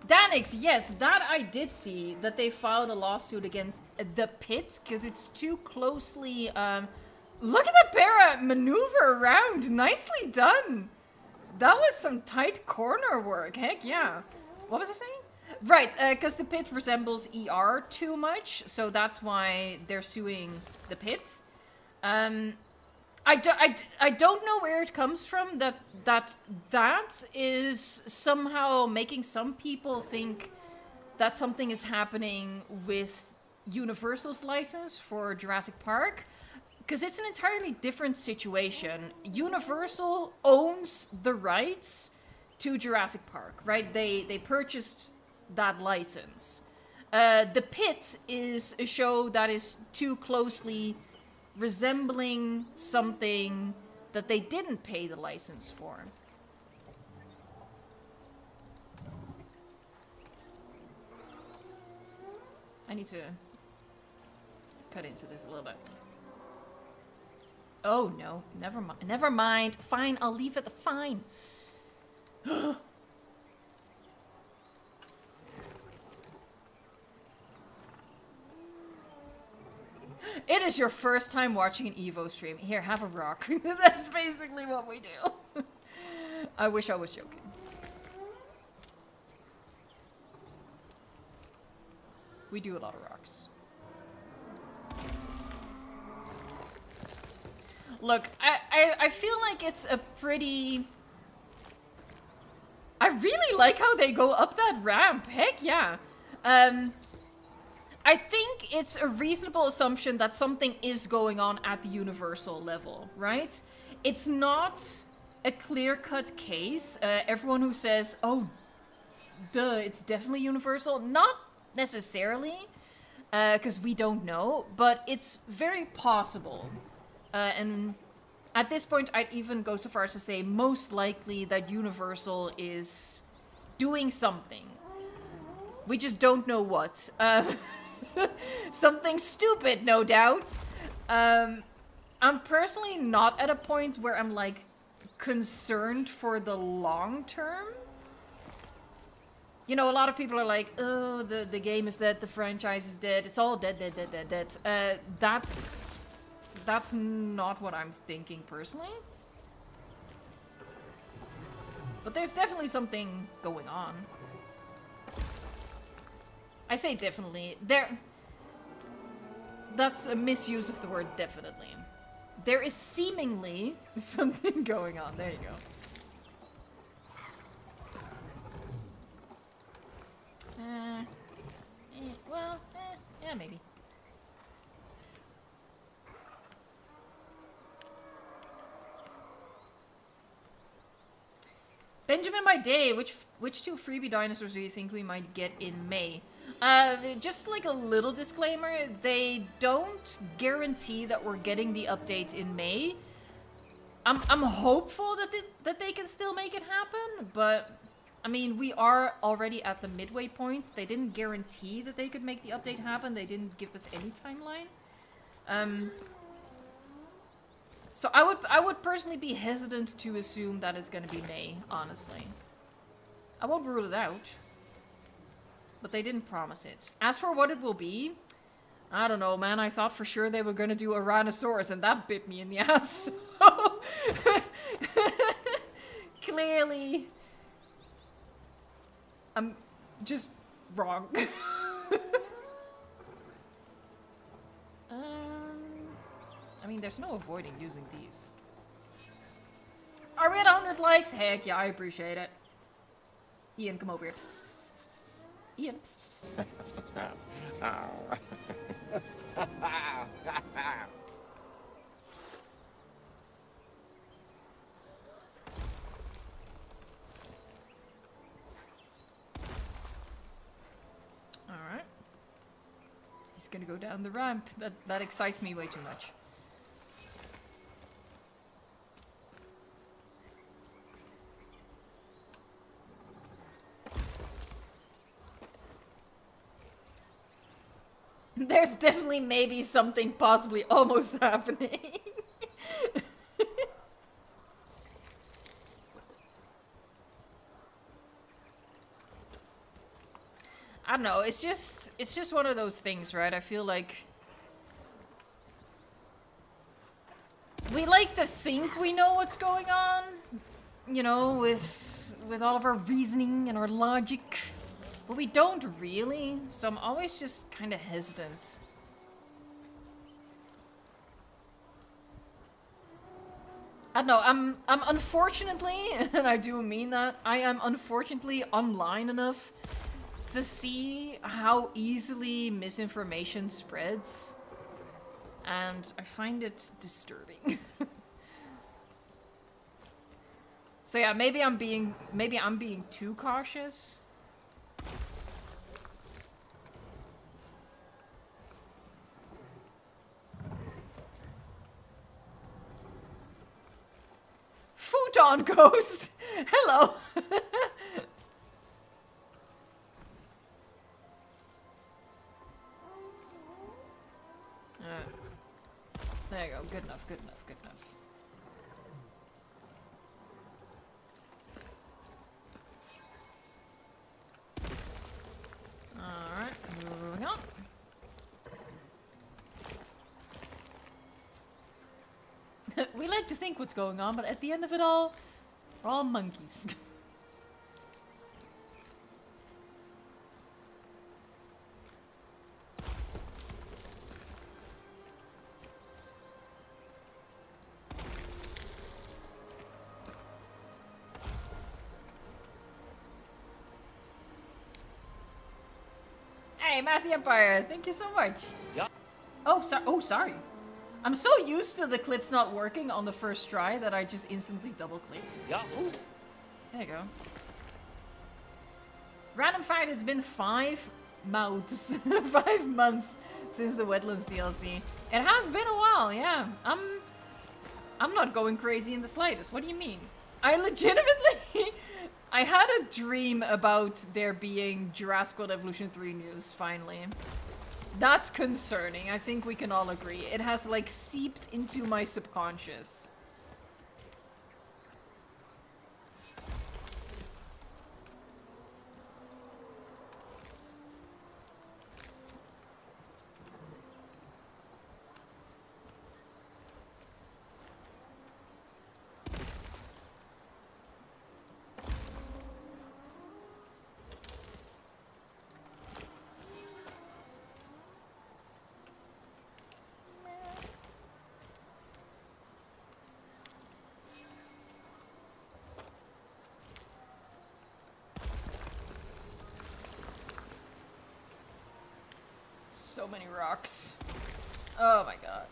Danix, yes, that I did see, that they filed a lawsuit against the pit, because it's too closely, look at the bear maneuver around, nicely done! That was some tight corner work, heck yeah. What was I saying? Right, because the pit resembles ER too much, so that's why they're suing the pit. I don't know where it comes from, that is somehow making some people think that something is happening with Universal's license for Jurassic Park, because it's an entirely different situation. Universal owns the rights to Jurassic Park, right? They purchased that license. The Pit is a show that is too closely resembling something that they didn't pay the license for. I need to cut into this a little bit. Oh no, never mind. Fine, I'll leave it. Fine. It is your first time watching an Evo stream. Here, have a rock. That's basically what we do. I wish I was joking. We do a lot of rocks. Look, I feel like it's a pretty... I really like how they go up that ramp. Heck yeah. I think it's a reasonable assumption that something is going on at the universal level, right? It's not a clear-cut case. Everyone who says, oh, duh, it's definitely universal. Not necessarily, because we don't know, but it's very possible. And at this point, I'd even go so far as to say most likely that Universal is doing something. We just don't know what. Something stupid, no doubt. I'm personally not at a point where I'm, like, concerned for the long term. You know, a lot of people are like, oh, the game is dead, the franchise is dead, it's all dead. That's not what I'm thinking personally. But there's definitely something going on. I say definitely. That's a misuse of the word definitely. There is seemingly something going on. There you go. Yeah, maybe. Benjamin by Day, which two freebie dinosaurs do you think we might get in May? Just like a little disclaimer, they don't guarantee that we're getting the update in May. I'm hopeful that they can still make it happen, but I mean, we are already at the midway point. They didn't guarantee that they could make the update happen. They didn't give us any timeline. So I would personally be hesitant to assume that it's gonna be May, honestly. I won't rule it out. But they didn't promise it. As for what it will be, I don't know, man. I thought for sure they were gonna do a Rhinoceros, and that bit me in the ass. So clearly, I'm just wrong. I mean, there's no avoiding using these. Are we at 100 likes? Heck yeah, I appreciate it. Ian, come over here. Ian. Alright. He's gonna go down the ramp. That excites me way too much. There's definitely maybe something possibly almost happening. I don't know, it's just one of those things, right? I feel like we like to think we know what's going on, you know, with all of our reasoning and our logic. But we don't really, so I'm always just kind of hesitant. I don't know, I'm unfortunately, and I do mean that, I am unfortunately online enough to see how easily misinformation spreads. And I find it disturbing. So yeah, maybe I'm being too cautious. Futon Ghost! Hello! There you go. Good enough, good enough, good enough. We like to think what's going on, but at the end of it all, we're all monkeys. Hey, Massey Empire, thank you so much. Yeah. Oh, sorry. I'm so used to the clips not working on the first try that I just instantly double-clicked. Yahoo! There you go. Random fact, it's been 5 mouths, 5 months since the Wetlands DLC. It has been a while, yeah. I'm not going crazy in the slightest. What do you mean? I legitimately... I had a dream about there being Jurassic World Evolution 3 news, finally. That's concerning. I think we can all agree. It has, like, seeped into my subconscious. So many rocks. Oh my god.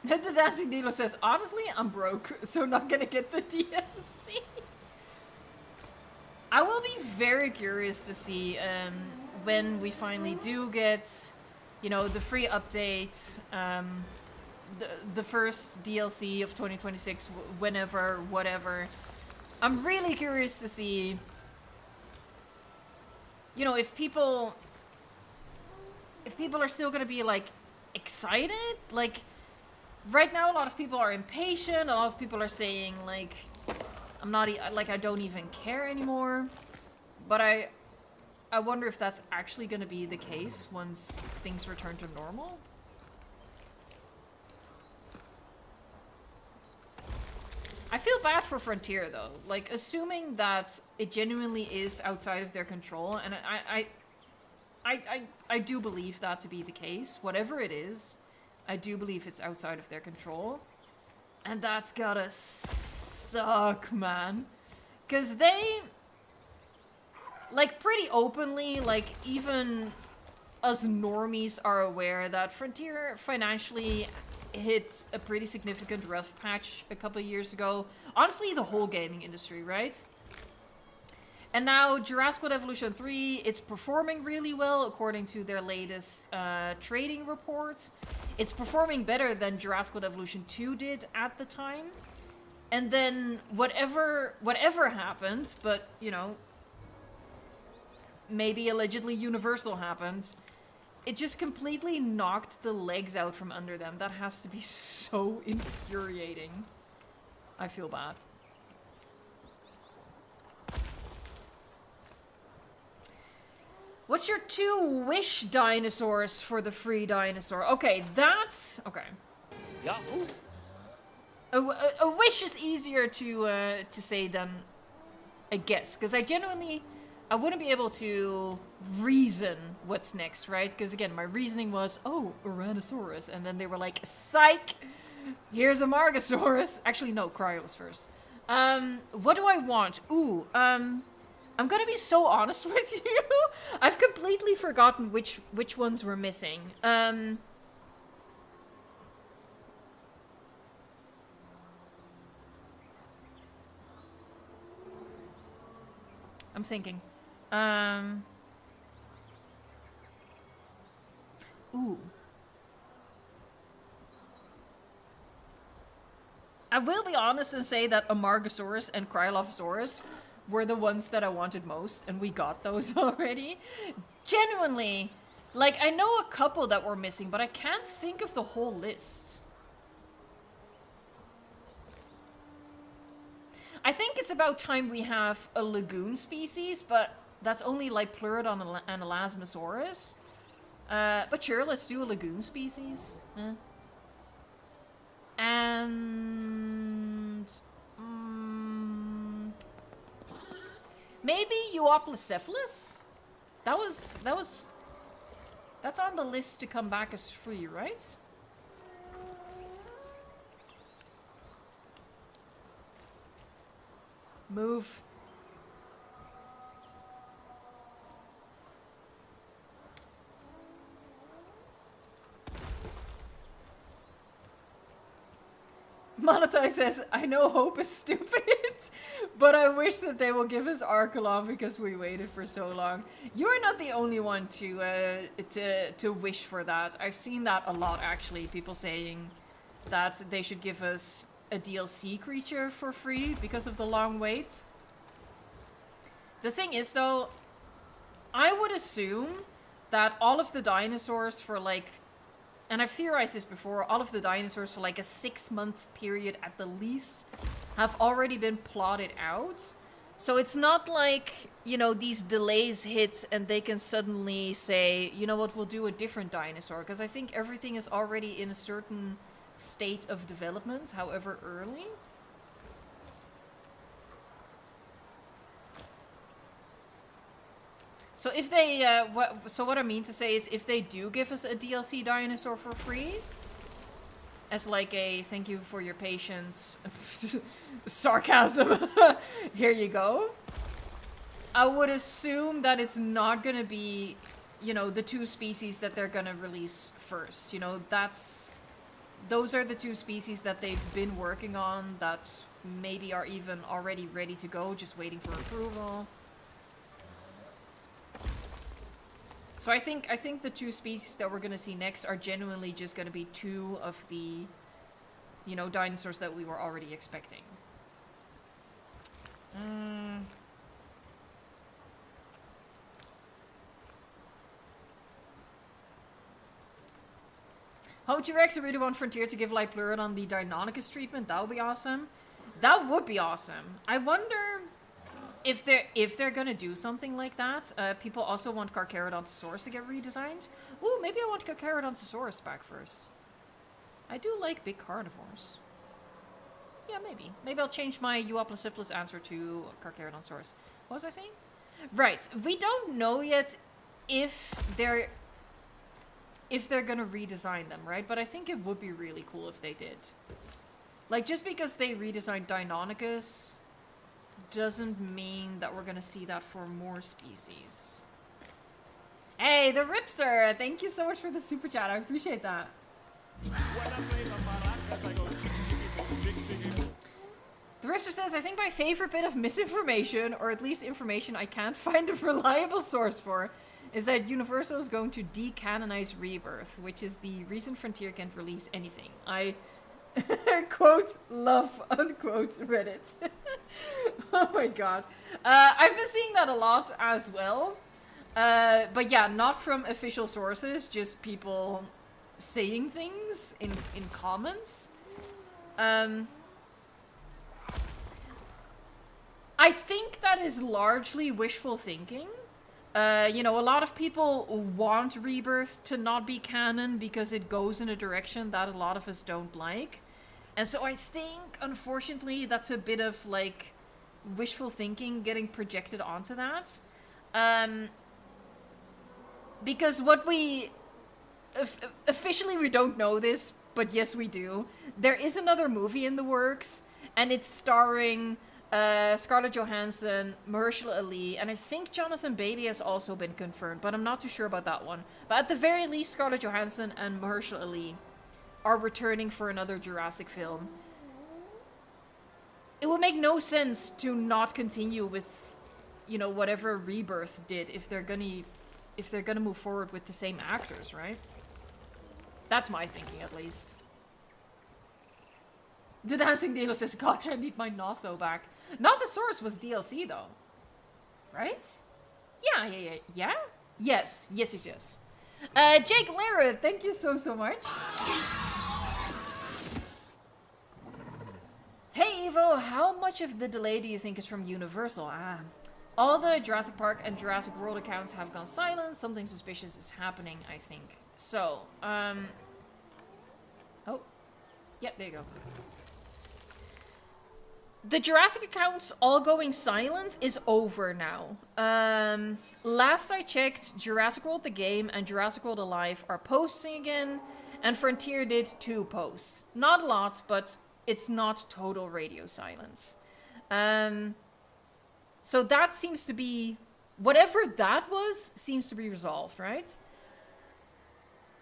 The Dancing Needle says, honestly, I'm broke, so not gonna get the DLC. I will be very curious to see when we finally do get, you know, the free update, the first DLC of 2026, whenever, whatever. I'm really curious to see, you know, if people are still gonna be, like, excited. Like, right now a lot of people are impatient, a lot of people are saying, like, I'm not, like, I don't even care anymore. But I wonder if that's actually gonna be the case once things return to normal. I feel bad for Frontier, though. Like, assuming that it genuinely is outside of their control, and I do believe that to be the case. Whatever it is, I do believe it's outside of their control. And that's gotta suck, man. Because they, like, pretty openly, like, even us normies are aware that Frontier financially hit a pretty significant rough patch a couple of years ago. Honestly, the whole gaming industry, right? And now Jurassic World Evolution 3, it's performing really well according to their latest trading report. It's performing better than Jurassic World Evolution 2 did at the time. And then whatever happened, but, you know, maybe allegedly Universal happened, it just completely knocked the legs out from under them. That has to be so infuriating. I feel bad. What's your 2 wish dinosaurs for the free dinosaur? Okay, that's... okay. Yahoo! A wish is easier to say than a guess, because I wouldn't be able to reason what's next, right? Because again, my reasoning was, oh, Tyrannosaurus, and then they were like, psych! Here's a Margosaurus. Actually, no, Cryo was first. What do I want? Ooh, I'm gonna be so honest with you. I've completely forgotten which ones were missing. I'm thinking. Ooh. I will be honest and say that Amargasaurus and Cryolophosaurus were the ones that I wanted most, and we got those already. Genuinely, like, I know a couple that were missing, but I can't think of the whole list. I think it's about time we have a lagoon species, but that's only like Pleurodon and Elasmosaurus. But sure, let's do a lagoon species. And maybe Euoplocephalus? That's on the list to come back as free, right? Move. Malatai says, I know hope is stupid, but I wish that they will give us Archelon because we waited for so long. You're not the only one to wish for that. I've seen that a lot, actually. People saying that they should give us a DLC creature for free because of the long wait. The thing is, though, I would assume that all of the dinosaurs for, like, and I've theorized this before, all of the dinosaurs for like a 6-month period at the least have already been plotted out. So it's not like, you know, these delays hit and they can suddenly say, you know what, we'll do a different dinosaur. Because I think everything is already in a certain state of development, however early. So if they, what I mean to say is, if they do give us a DLC dinosaur for free, as like a thank you for your patience, sarcasm, here you go, I would assume that it's not gonna be, you know, the 2 species that they're gonna release first. You know, those are the 2 species that they've been working on that maybe are even already ready to go, just waiting for approval. So I think the 2 species that we're gonna see next are genuinely just gonna be 2 of the, you know, dinosaurs that we were already expecting. How would you Rex, I really want Frontier to give like Pleurodon the Deinonychus treatment? That would be awesome. That would be awesome. I wonder if they're gonna do something like that. People also want Carcharodontosaurus to get redesigned. Ooh, maybe I want Carcharodontosaurus back first. I do like big carnivores. Yeah, maybe. Maybe I'll change my Euoplocephalus answer to Carcharodontosaurus. What was I saying? Right. We don't know yet if they're gonna redesign them, right? But I think it would be really cool if they did. Like, just because they redesigned Deinonychus doesn't mean that we're gonna see that for more species. Hey, the Ripster! Thank you so much for the super chat. I appreciate that. The Ripster says, I think my favorite bit of misinformation, or at least information I can't find a reliable source for, is that Universal is going to decanonize Rebirth, which is the reason Frontier can't release anything. I quote, love, unquote, Reddit. Oh my god. I've been seeing that a lot as well. But yeah, not from official sources, just people saying things in comments. I think that is largely wishful thinking. You know, a lot of people want Rebirth to not be canon because it goes in a direction that a lot of us don't like. And so I think, unfortunately, that's a bit of, like, wishful thinking getting projected onto that. Because what we... officially, we don't know this, but yes, we do. There is another movie in the works, and it's starring Scarlett Johansson, Mahershala Ali, and I think Jonathan Bailey has also been confirmed, but I'm not too sure about that one. But at the very least, Scarlett Johansson and Mahershala Ali are returning for another Jurassic film. It would make no sense to not continue with, you know, whatever Rebirth did if they're gonna move forward with the same actors, right? That's my thinking, at least. The Dancing Dealer says, gosh, I need my Notho back. Nothosaurus was DLC, though. Right? Yeah? Yes. Jake Lara, thank you so much. Hey Evo, how much of the delay do you think is from Universal? All the Jurassic Park and Jurassic World accounts have gone silent. Something suspicious is happening, I think. So, oh, yeah, there you go. The Jurassic accounts all going silent is over now. Last I checked, Jurassic World the game and Jurassic World Alive are posting again, and Frontier did 2 posts. Not a lot, but it's not total radio silence. So that seems to be, whatever that was, seems to be resolved, right?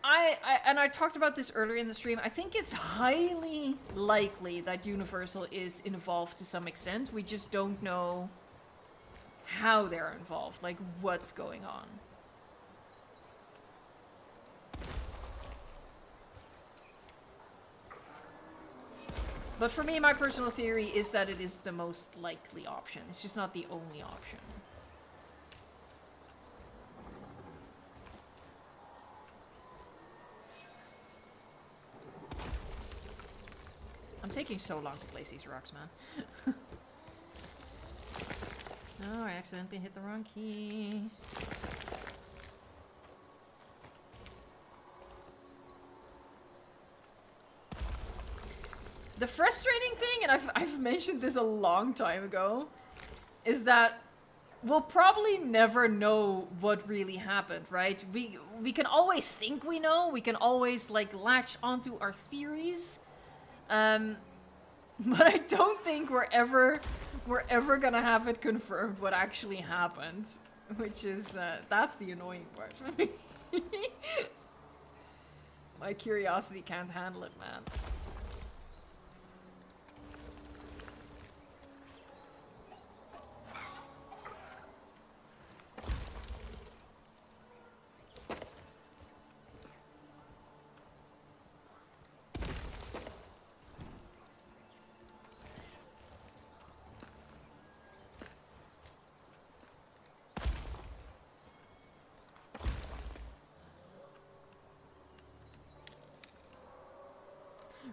I talked about this earlier in the stream. I think it's highly likely that Universal is involved to some extent. We just don't know how they're involved, like what's going on. But for me, my personal theory is that it is the most likely option. It's just not the only option. I'm taking so long to place these rocks, man. Oh, I accidentally hit the wrong key. The frustrating thing, and I've mentioned this a long time ago, is that we'll probably never know what really happened, right? We can always think we know. We can always, like, latch onto our theories. But I don't think we're ever gonna have it confirmed what actually happened. Which is, that's the annoying part for me. My curiosity can't handle it, man.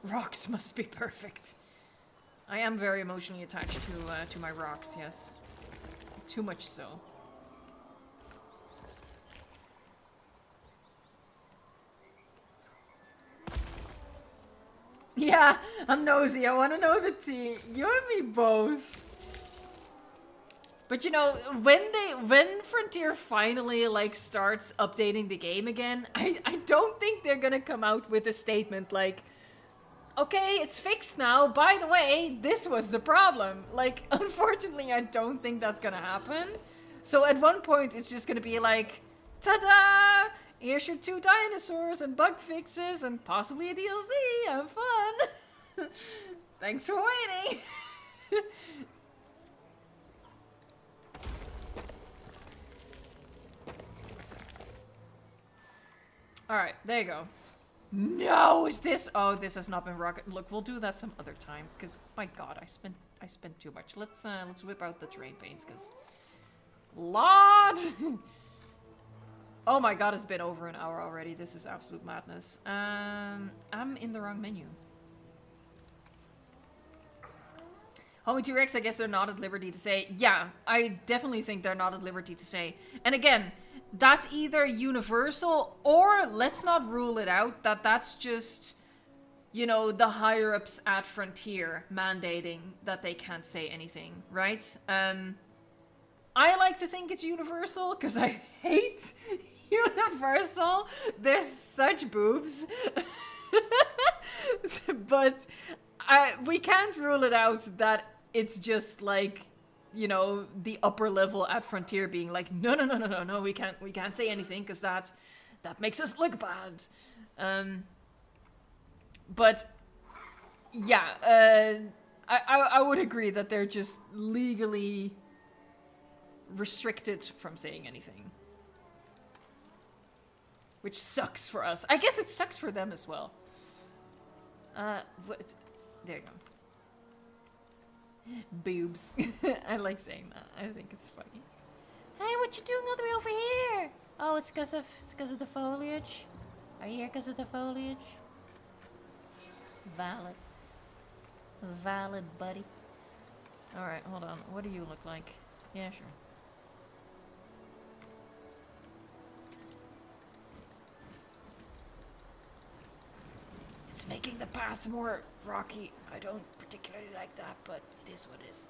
Rocks must be perfect. I am very emotionally attached to my rocks, yes. Too much so. Yeah, I'm nosy. I want to know the tea. You and me both. But you know, when Frontier finally like starts updating the game again, I don't think they're gonna come out with a statement like, okay, it's fixed now. By the way, this was the problem. Like, unfortunately, I don't think that's gonna happen. So at one point, it's just gonna be like, ta-da! Here's your 2 dinosaurs and bug fixes and possibly a DLC. Have fun. Thanks for waiting. All right, there you go. No, is this? Oh, this has not been rocket. Look, we'll do that some other time. Because my God, I spent too much. Let's whip out the terrain paints. Because, Lord. Oh my God, it's been over an hour already. This is absolute madness. I'm in the wrong menu. Homie T-Rex, I guess they're not at liberty to say. Yeah, I definitely think they're not at liberty to say. And again, that's either Universal or let's not rule it out that that's just, you know, the higher ups at Frontier mandating that they can't say anything, right? I like to think it's Universal because I hate Universal. They're such boobs. But we can't rule it out that it's just like, you know, the upper level at Frontier being like, no, we can't say anything because that makes us look bad. But yeah, I would agree that they're just legally restricted from saying anything, which sucks for us. I guess it sucks for them as well. There you go. Boobs. I like saying that. I think it's funny. Hey, what you doing all the way over here? Oh, it's because of the foliage. Are you here because of the foliage? Valid. Valid, buddy. Alright, hold on. What do you look like? Yeah, sure. It's making the path more rocky. I don't particularly like that, but it is what it is.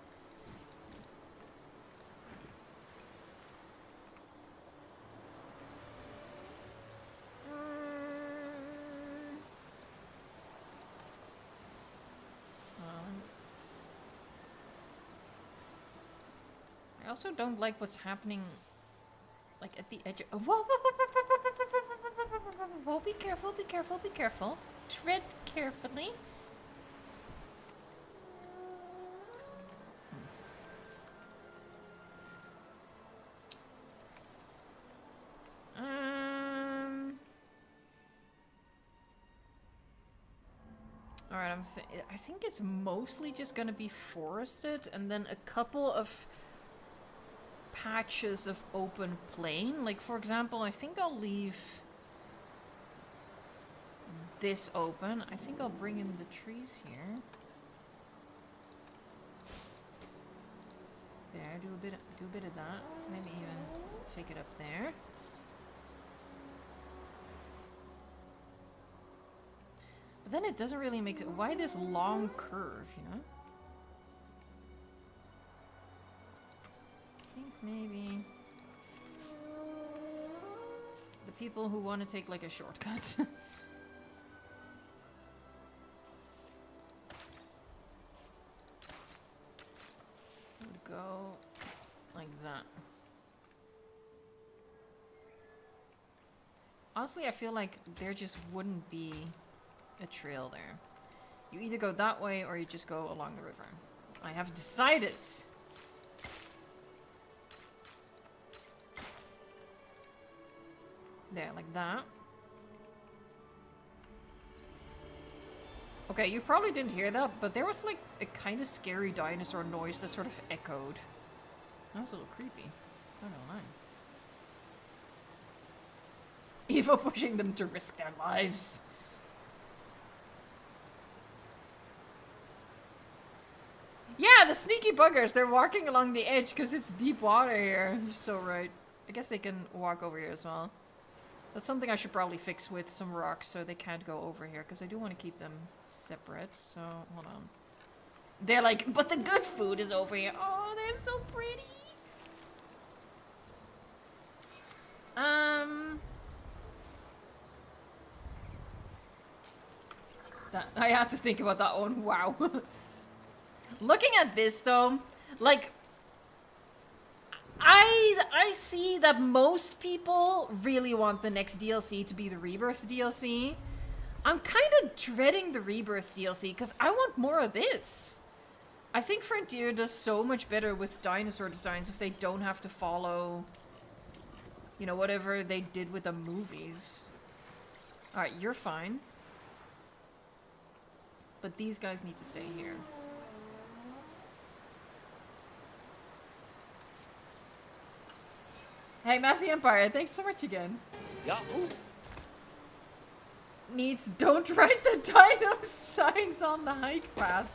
I also don't like what's happening, like at the edge. Whoa, whoa, whoa, whoa, whoa, whoa, whoa, whoa, whoa, whoa, be careful, be careful, be careful. Tread carefully. Alright, I think it's mostly just gonna be forested, and then a couple of patches of open plain. Like, for example, I think I'll leave this open. I think I'll bring in the trees here. There, do a bit of that. Maybe even take it up there. But then it doesn't really make it. Why this long curve, you know? I think maybe the people who want to take like a shortcut. Would go like that. Honestly, I feel like there just wouldn't be a trail there. You either go that way or you just go along the river. I have decided. There, like that. Okay, you probably didn't hear that, but there was like a kind of scary dinosaur noise that sort of echoed. That was a little creepy. I don't know. Evo pushing them to risk their lives. Yeah, the sneaky buggers. They're walking along the edge because it's deep water here. You're so right. I guess they can walk over here as well. That's something I should probably fix with some rocks so they can't go over here, because I do want to keep them separate. So, hold on. They're like, but the good food is over here. Oh, they're so pretty. I had to think about that one. Wow. Looking at this though, like, I see that most people really want the next DLC to be the Rebirth DLC. I'm kind of dreading the Rebirth DLC because I want more of this. I think Frontier does so much better with dinosaur designs if they don't have to follow, you know, whatever they did with the movies. Alright, you're fine. But these guys need to stay here. Hey, Massey Empire, thanks so much again. Yahoo! Needs don't write the dino signs on the hike path.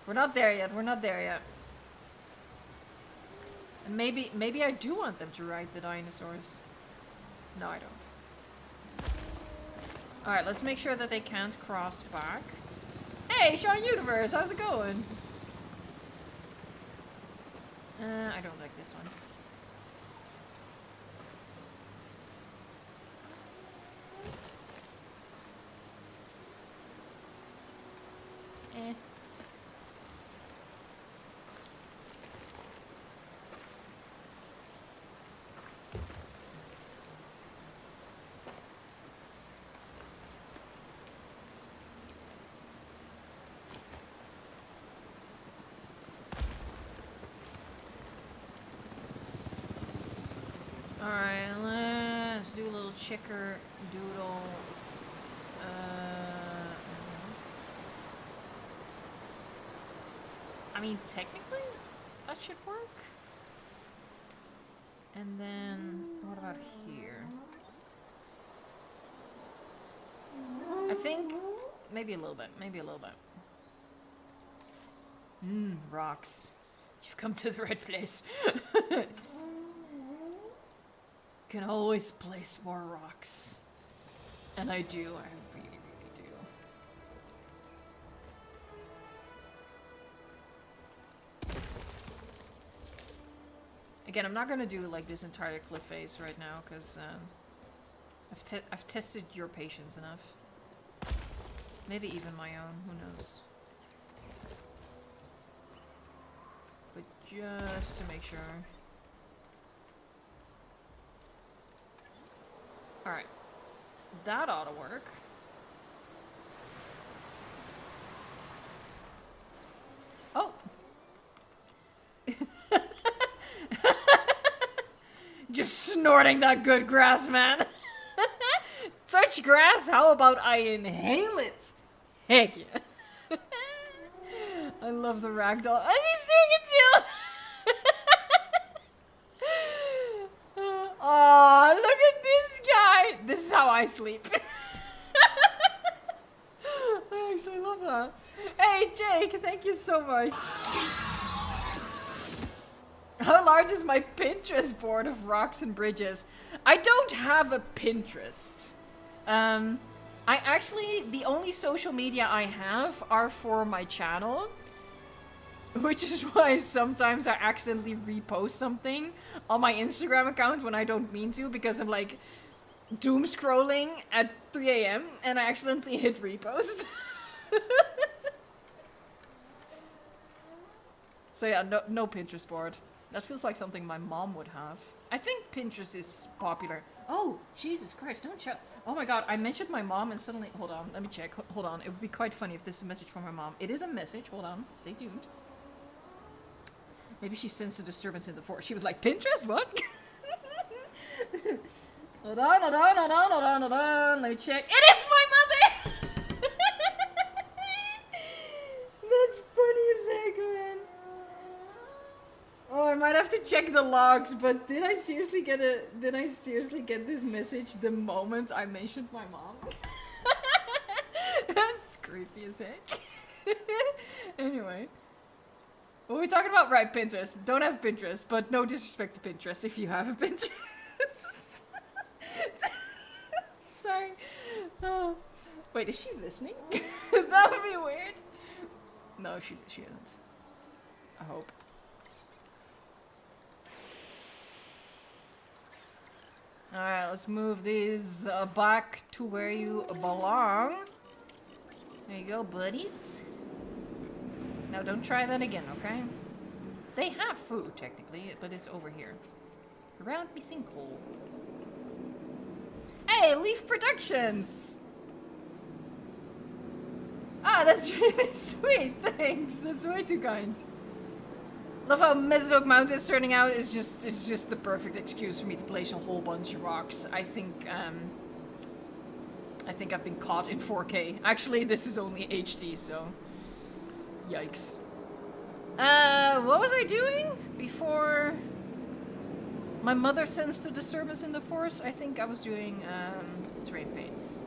We're not there yet, we're not there yet. And maybe I do want them to ride the dinosaurs. No, I don't. Alright, let's make sure that they can't cross back. Hey, Sean Universe, how's it going? I don't like this one. Eh. Alright, let's do a little chicker doodle. I mean, technically, that should work. And then, what about here? I think, maybe a little bit, maybe a little bit. Rocks. You've come to the right place. Can always place more rocks. And I do, I really, really do. Again, I'm not gonna do like this entire cliff face right now, because I've tested your patience enough. Maybe even my own, who knows. But just to make sure. Alright. That ought to work. Oh! Just snorting that good grass, man. Such grass, how about I inhale it? Heck yeah. I love the ragdoll. And he's doing it too! Oh, look at this guy! This is how I sleep. I actually love that. Hey, Jake, thank you so much. How large is my Pinterest board of rocks and bridges? I don't have a Pinterest. I actually, the only social media I have are for my channel. Which is why sometimes I accidentally repost something on my Instagram account when I don't mean to, because I'm like doom scrolling at 3 AM and I accidentally hit repost. So yeah, no Pinterest board. That feels like something my mom would have. I think Pinterest is popular. Oh, Jesus Christ, don't shout. Oh my god, I mentioned my mom and suddenly... Hold on, let me check. Hold on, it would be quite funny if this is a message from my mom. It is a message, hold on, stay tuned. Maybe she sensed a disturbance in the forest. She was like, Pinterest, what? Hold on, hold on, hold on, hold on, hold on. Let me check. It is my mother! That's funny as heck, man. Oh, I might have to check the logs, but did I seriously get this message the moment I mentioned my mom? That's creepy as heck. Anyway. What are we talking about? Right, Pinterest. Don't have Pinterest, but no disrespect to Pinterest if you have a Pinterest. Sorry. Oh. Wait, is she listening? That would be weird. No, she isn't. I hope. Alright, let's move these back to where you belong. There you go, buddies. Now don't try that again, okay? They have food, technically, but it's over here. Around me sinkhole. Hey, Leaf Productions! Ah, that's really sweet, thanks. That's way too kind. Love how Mesozoic Mountain is turning out. It's just the perfect excuse for me to place a whole bunch of rocks. I think I've been caught in 4K. Actually, this is only HD, so... Yikes. What was I doing before my mother sensed a disturbance in the forest? I think I was doing terrain paints.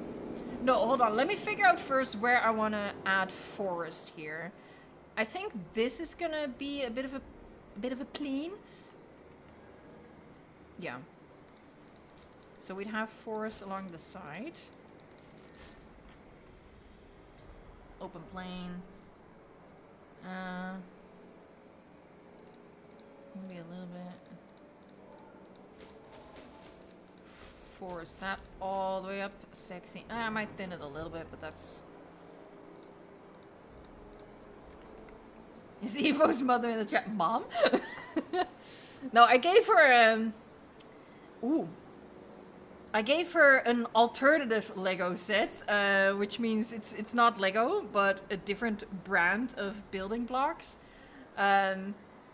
No, hold on. Let me figure out first where I want to add forest here. I think this is gonna be a bit of a plain. Yeah. So we'd have forest along the side. Open plain. Maybe a little bit. Forest that all the way up. Sexy. I might thin it a little bit, but that's... Is Evo's mother in the chat? Mom? No, I gave her ooh. I gave her an alternative Lego set, which means it's not Lego, but a different brand of building blocks. And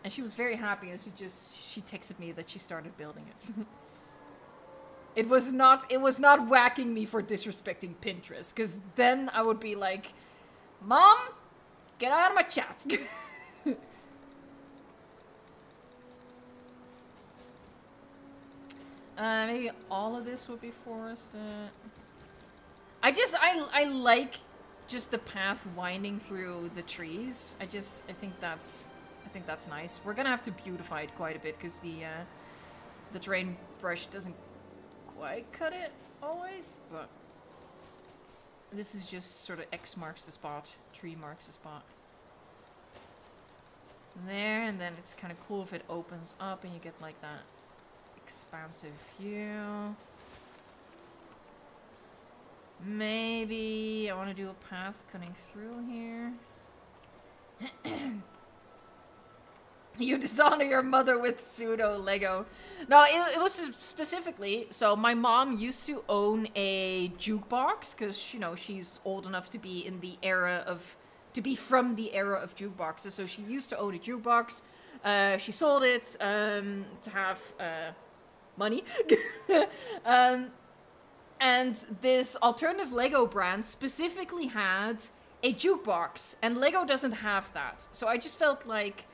she was very happy, and she texted me that she started building it. It was not whacking me for disrespecting Pinterest, because then I would be like, Mom, get out of my chat. Maybe all of this would be forest. I like just the path winding through the trees. I think that's nice. We're gonna have to beautify it quite a bit because the terrain brush doesn't quite cut it always, but this is just sort of X marks the spot, tree marks the spot. There, and then it's kind of cool if it opens up and you get like that expansive view. Maybe I want to do a path cutting through here. You dishonor your mother with pseudo Lego. No, it was specifically, so my mom used to own a jukebox because, you know, she's old enough to be in the era of, to be from the era of jukeboxes. So she used to own a jukebox. She sold it to have money. And this alternative Lego brand specifically had a jukebox, and Lego doesn't have that. So I just felt like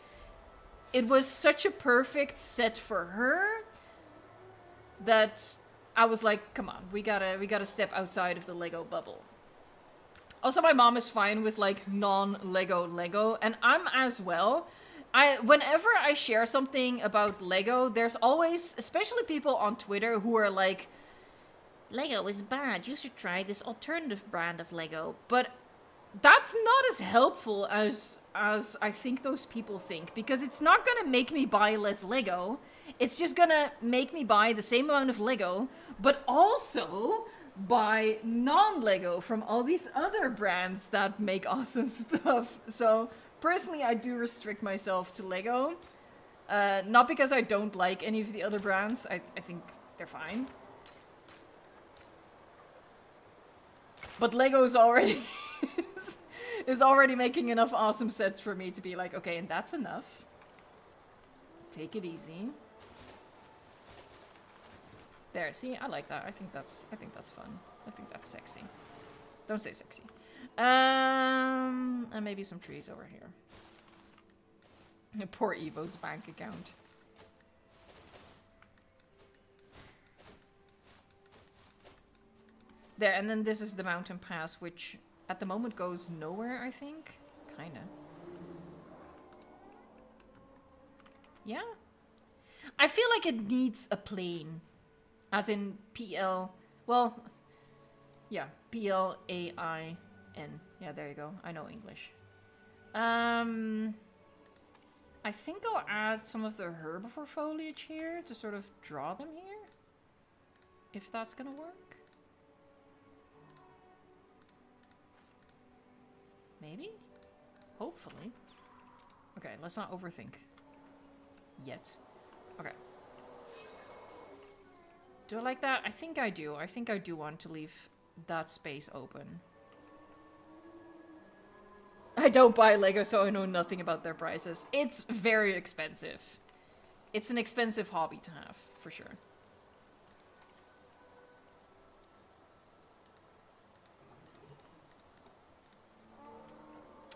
it was such a perfect set for her that I was like, come on, we gotta step outside of the Lego bubble. Also, my mom is fine with like non-Lego, and I'm as well. Whenever I share something about Lego, there's always, especially people on Twitter who are like, Lego is bad, you should try this alternative brand of Lego. But that's not as helpful as I think those people think, because it's not gonna make me buy less Lego. It's just gonna make me buy the same amount of Lego, but also buy non-Lego from all these other brands that make awesome stuff. So personally, I do restrict myself to Lego. Not because I don't like any of the other brands. I think they're fine. But Lego's already is already making enough awesome sets for me to be like, okay, and that's enough. Take it easy. There, see, I like that. I think that's fun. I think that's sexy. Don't say sexy. And maybe some trees over here. Poor Evo's bank account. There, and then this is the mountain pass, which at the moment goes nowhere, I think. Kinda. Yeah? I feel like it needs a plane. As in PL... Well, yeah, P-L-A-I-N. Yeah, there you go. I know English. I think I'll add some of the herbivore foliage here to sort of draw them here. If that's gonna work. Maybe? Hopefully. Okay, let's not overthink. Yet. Okay. Do I like that? I think I do. I think I do want to leave that space open. I don't buy Lego, so I know nothing about their prices. It's very expensive. It's an expensive hobby to have, for sure.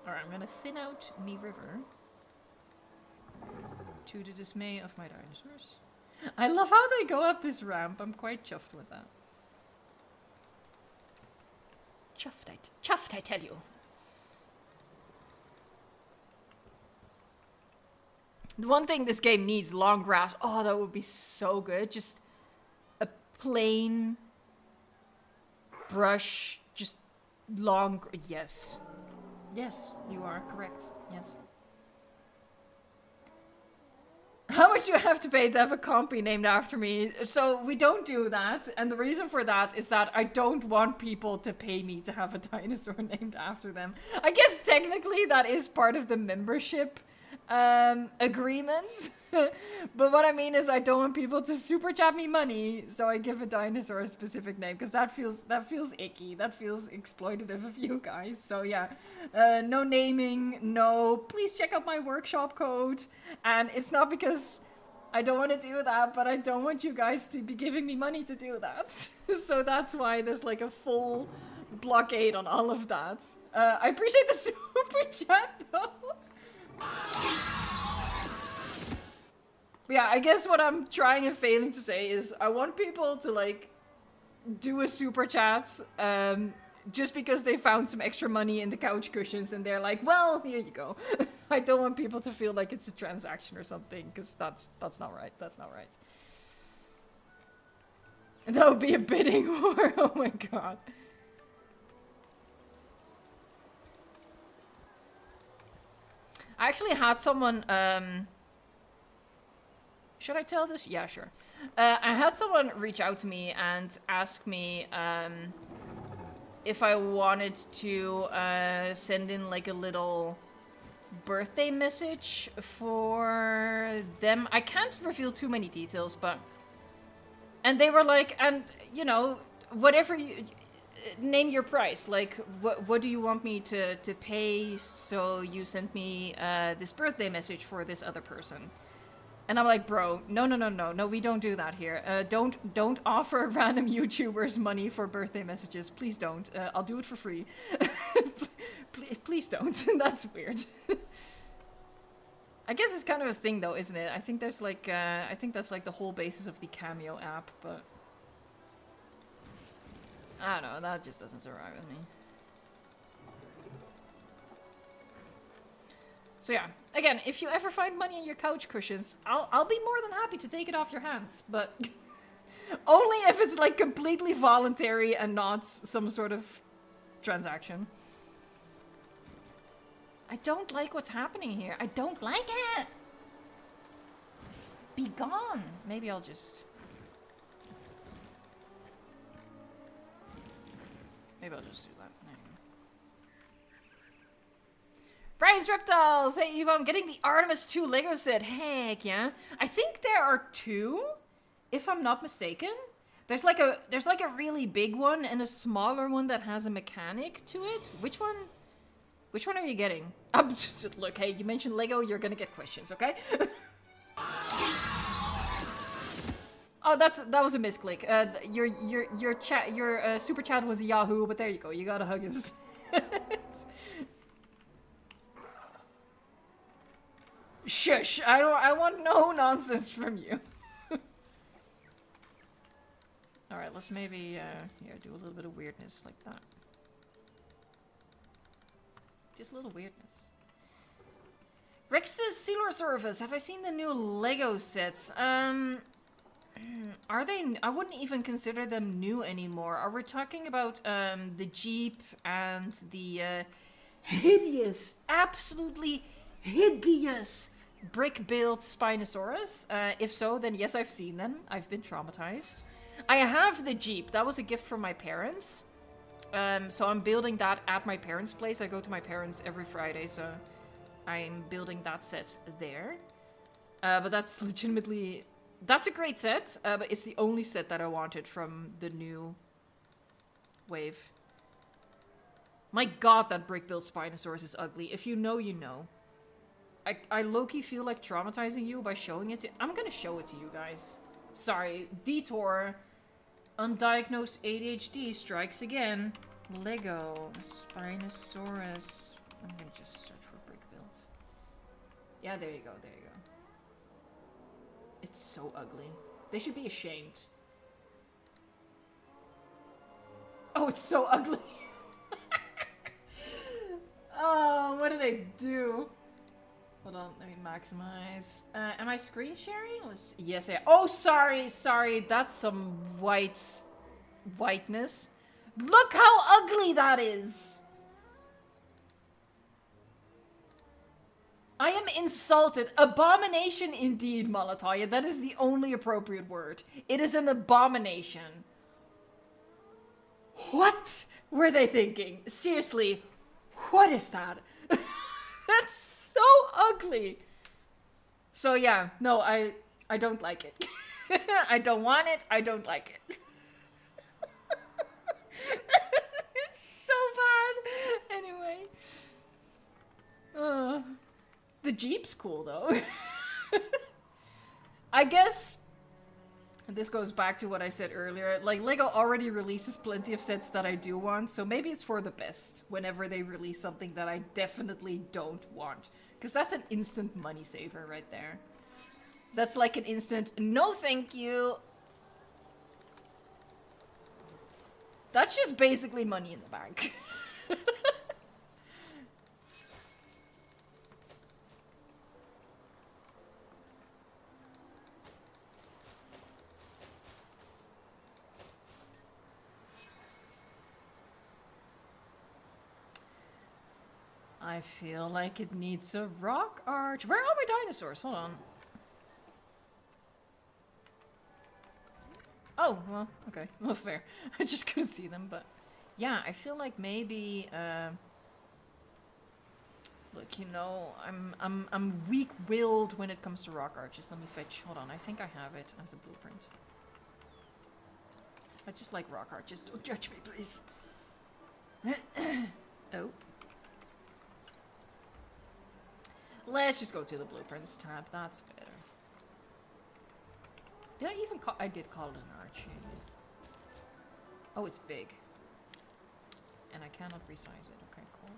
Alright, I'm gonna thin out me river. To the dismay of my dinosaurs. I love how they go up this ramp. I'm quite chuffed with that. Chuffed, I tell you. The one thing this game needs, long grass. Oh, that would be so good. Just a plain brush, just long. Yes. Yes, you are correct. Yes. How much do I have to pay to have a compy named after me? So we don't do that. And the reason for that is that I don't want people to pay me to have a dinosaur named after them. I guess technically that is part of the membership agreement. But what I mean is I don't want people to super chat me money, so I give a dinosaur a specific name, because that feels icky. That feels exploitative of you guys. So yeah, no naming, no, please check out my workshop code. And it's not because I don't want to do that, but I don't want you guys to be giving me money to do that. So that's why there's like a full blockade on all of that. I appreciate the super chat though. Yeah, I guess what I'm trying and failing to say is I want people to like do a super chat just because they found some extra money in the couch cushions and they're like, well, here you go. I don't want people to feel like it's a transaction or something, because that's not right. That's not right. That would be a bidding war. Oh my god. I actually had someone, should I tell this? Yeah, sure. I had someone reach out to me and ask me if I wanted to send in like a little birthday message for them. I can't reveal too many details, but... And they were like, and, you know, whatever you... Name your price. Like, what do you want me to pay so you send me this birthday message for this other person? And I'm like, bro, no, we don't do that here. Don't offer random YouTubers money for birthday messages. Please don't. I'll do it for free. Please don't. That's weird. I guess it's kind of a thing though, isn't it? I think there's like, I think that's like the whole basis of the Cameo app, but... I don't know, that just doesn't sit right with me. So yeah, again, if you ever find money in your couch cushions, I'll be more than happy to take it off your hands, but only if it's like completely voluntary and not some sort of transaction. I don't like what's happening here. I don't like it. Be gone. Maybe I'll just... Maybe I'll just do that. Brian's Reptiles! Hey Eva, I'm getting the Artemis 2 Lego set. Heck yeah. I think there are two, if I'm not mistaken. There's like a really big one and a smaller one that has a mechanic to it. Which one are you getting? Just look, hey, you mentioned Lego, you're gonna get questions, okay? Oh, that was a misclick. Your super chat was a Yahoo, but there you go. You got a hug instead. Shush! I want no nonsense from you. All right, let's maybe do a little bit of weirdness like that. Just a little weirdness. Rex's Sealer Service. Have I seen the new Lego sets? Are they... I wouldn't even consider them new anymore. Are we talking about the Jeep and the hideous, absolutely hideous brick-built Spinosaurus? If so, then yes, I've seen them. I've been traumatized. I have the Jeep. That was a gift from my parents. So I'm building that at my parents' place. I go to my parents every Friday, so I'm building that set there. But that's legitimately... That's a great set, but it's the only set that I wanted from the new wave. My god, that brick-built Spinosaurus is ugly. If you know, you know. I low-key feel like traumatizing you by showing it to... I'm gonna show it to you guys. Sorry, detour. Undiagnosed ADHD strikes again. Lego Spinosaurus. I'm gonna just search for brick-built. Yeah, there you go, there you go. It's so ugly. They should be ashamed. Oh, it's so ugly. Oh, what did I do? Hold on, let me maximize. Am I screen sharing? Yes, I... Oh, sorry. That's some whiteness. Look how ugly that is. I am insulted. Abomination indeed, Malataya. That is the only appropriate word. It is an abomination. What were they thinking? Seriously, what is that? That's so ugly. So yeah, no, I don't like it. I don't want it. I don't like it. It's so bad. Anyway. The Jeep's cool, though. I guess this goes back to what I said earlier. Like, Lego already releases plenty of sets that I do want, so maybe it's for the best whenever they release something that I definitely don't want. Because that's an instant money saver right there. That's like an instant, no thank you. That's just basically money in the bank. I feel like it needs a rock arch. Where are my dinosaurs? Hold on. Oh, well, okay. Well, fair. I just couldn't see them, but... Yeah, I feel like maybe, look, you know, I'm weak-willed when it comes to rock arches. Let me fetch... Hold on, I think I have it as a blueprint. I just like rock arches. Don't judge me, please. Oh. Let's just go to the blueprints tab. That's better. Did I even call... I did call it an arch. Oh, it's big. And I cannot resize it. Okay, cool.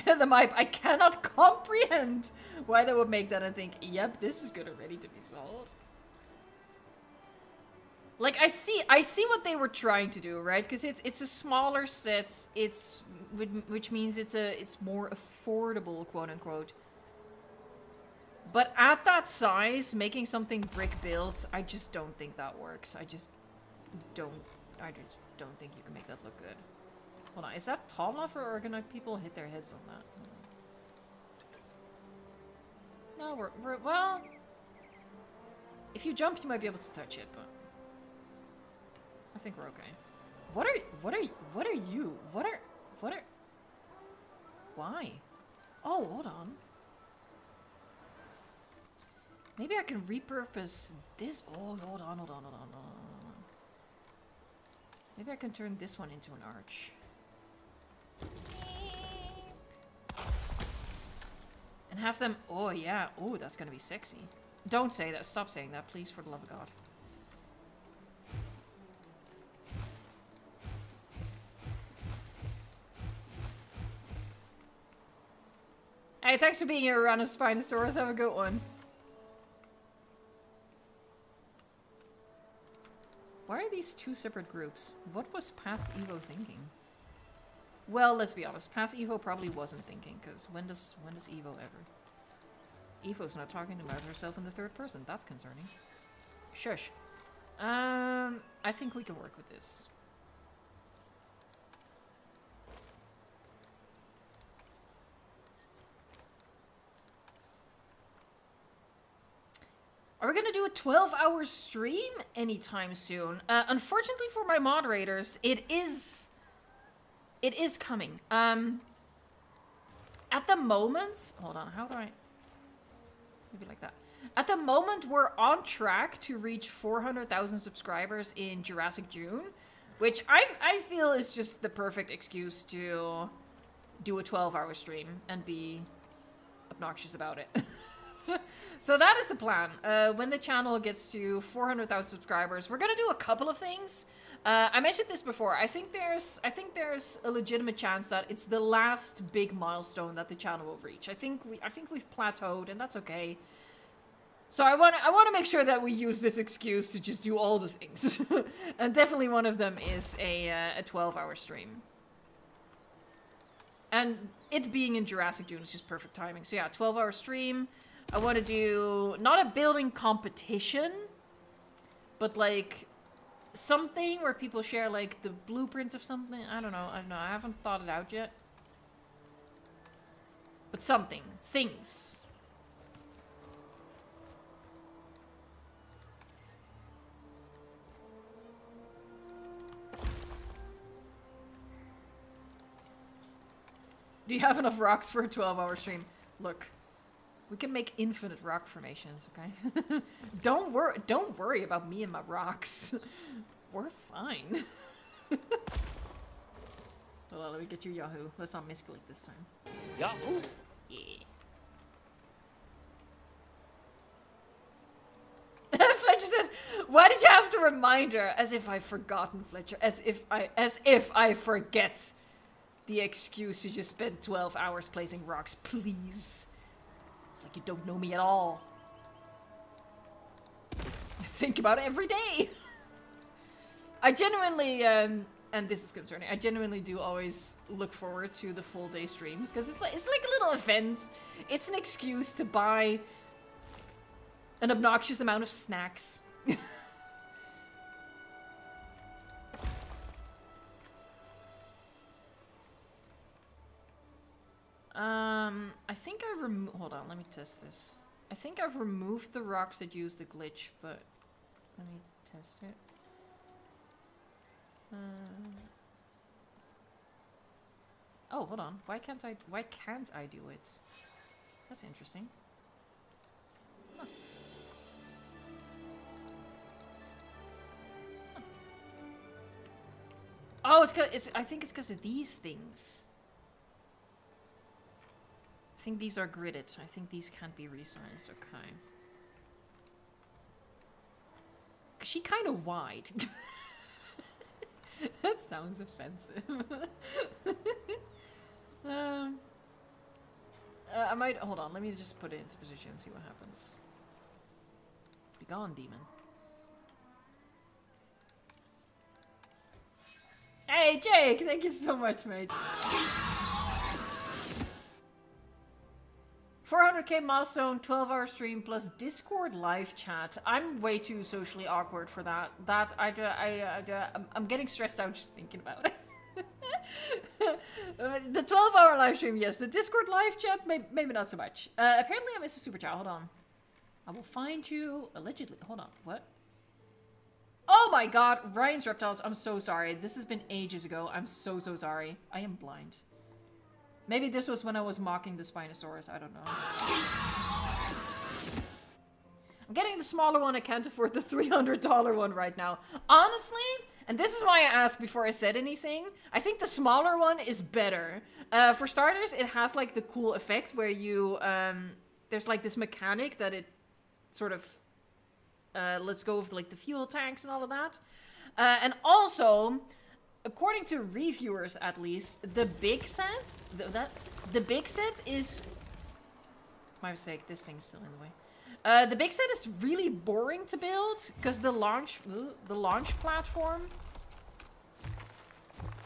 The map. I cannot comprehend why they would make that and think, yep, this is good and ready to be sold. Like, I see what they were trying to do, right? Because it's a smaller set, which means it's more affordable, quote unquote. But at that size, making something brick built, I just don't think that works. I just don't think you can make that look good. Hold on, is that tall enough, or are gonna people hit their heads on that? No, we're well. If you jump, you might be able to touch it, but. I think we're okay. What are you? Why? Oh, hold on. Maybe I can repurpose this. Oh, hold on. Maybe I can turn this one into an arch. And have them, oh yeah, oh, that's gonna be sexy. Don't say that, stop saying that, please, for the love of God. Hey, thanks for being here, Uranus Spinosaurus. Have a good one. Why are these two separate groups? What was past Evo thinking? Well, let's be honest. Past Evo probably wasn't thinking, because when does Evo ever? Evo's not talking about herself in the third person. That's concerning. Shush. I think we can work with this. Are we gonna do a 12-hour stream anytime soon? Unfortunately for my moderators, it is coming. At the moment, hold on, how do I, maybe like that. At the moment, we're on track to reach 400,000 subscribers in Jurassic June, which I feel is just the perfect excuse to do a 12-hour stream and be obnoxious about it. So that is the plan. When the channel gets to 400,000 subscribers, we're gonna do a couple of things. I mentioned this before. I think there's a legitimate chance that it's the last big milestone that the channel will reach. I think we've plateaued, and that's okay. So I want to make sure that we use this excuse to just do all the things, and definitely one of them is a 12-hour stream. And it being in Jurassic June is just perfect timing. So yeah, 12-hour stream. I want to do, not a building competition, but like something where people share like the blueprint of something. I don't know. I haven't thought it out yet. But something. Things. Do you have enough rocks for a 12-hour stream? Look. We can make infinite rock formations, okay? Don't worry about me and my rocks. We're fine. Hold on, let me get you Yahoo. Let's not misclick this time. Yahoo! Yeah. Fletcher says, why did you have to remind her? As if I've forgotten, Fletcher. As if I forget the excuse to just spend 12 hours placing rocks, please. It's like you don't know me at all. I think about it every day. I genuinely, and this is concerning, I genuinely do always look forward to the full day streams, because it's like a little event. It's an excuse to buy an obnoxious amount of snacks. I think I hold on, let me test this. I think I've removed the rocks that use the glitch, but let me test it. Oh, hold on. Why can't I do it? That's interesting. Huh. Huh. Oh, I think it's because of these things. I think these are gridded. I think these can't be resized. Okay. She kind of wide. That sounds offensive. I might... Hold on, let me just put it into position and see what happens. Be gone, demon. Hey, Jake! Thank you so much, mate. 400k milestone, 12-hour stream plus Discord live chat. I'm way too socially awkward for that. I'm getting stressed out just thinking about it. The 12-hour live stream, yes. The Discord live chat, maybe not so much. Apparently I missed a super chat. Hold on. I will find you. Allegedly. Hold on. What? Oh my god. Ryan's Reptiles. I'm so sorry. This has been ages ago. I'm so sorry. I am blind. Maybe this was when I was mocking the Spinosaurus, I don't know. I'm getting the smaller one, I can't afford the $300 one right now. Honestly, and this is why I asked before I said anything, I think the smaller one is better. For starters, it has like the cool effect where you, there's like this mechanic that it sort of lets go of like the fuel tanks and all of that. And also, according to reviewers at least, the big set, the big set is... My mistake, this thing's still in the way. The big set is really boring to build, because the launch platform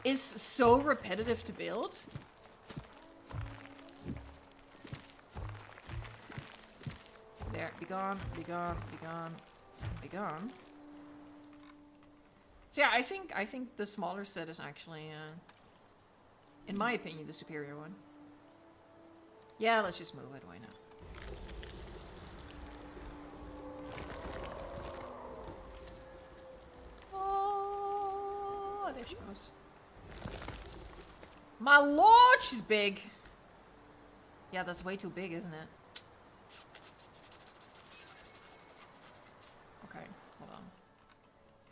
is so repetitive to build. There, be gone, be gone, be gone, be gone. So yeah, I think the smaller set is actually, in my opinion, the superior one. Yeah, let's just move it. Why not? Oh, there she goes. My lord, she's big. Yeah, that's way too big, isn't it? Okay, hold on.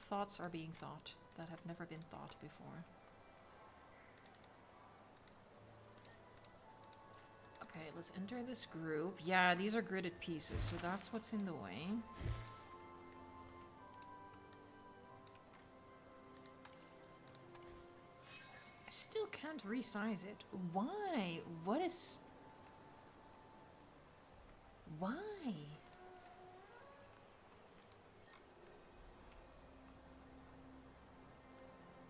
Thoughts are being thought that have never been thought before. Okay, let's enter this group. Yeah, these are gridded pieces, so that's what's in the way. I still can't resize it. Why? What is... Why?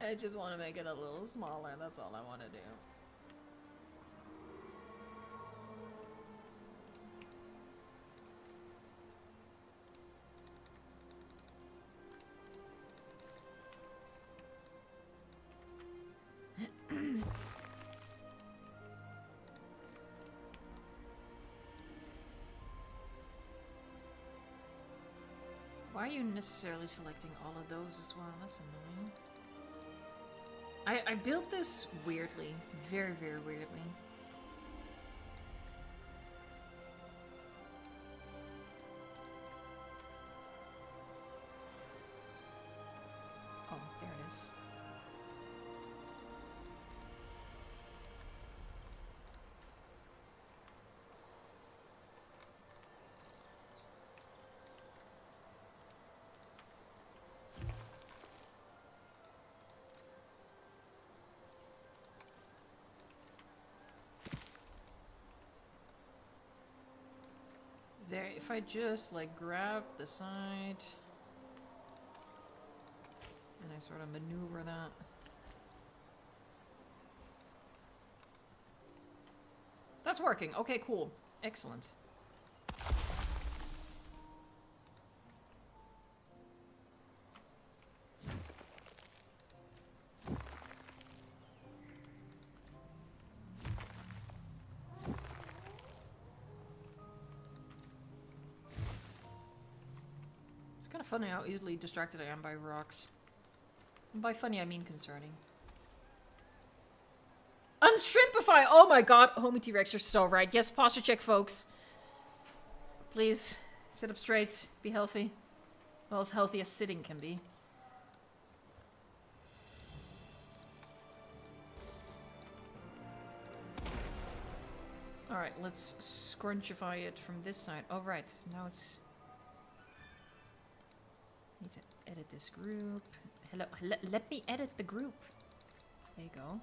I just want to make it a little smaller, that's all I want to do. Why are you necessarily selecting all of those as well? That's annoying. I built this weirdly. Very, very weirdly. Oh, there it is. There, if I just like grab the side and I sort of maneuver that. That's working. Okay, cool. Excellent. It's kind of funny how easily distracted I am by rocks. And by funny, I mean concerning. Unshrimpify! Oh my god, Homie T-Rex, you're so right. Yes, posture check, folks. Please, sit up straight, be healthy. Well, as healthy as sitting can be. Alright, let's scrunchify it from this side. Oh, right, now it's... Need to edit this group. Hello, let me edit the group. There you go.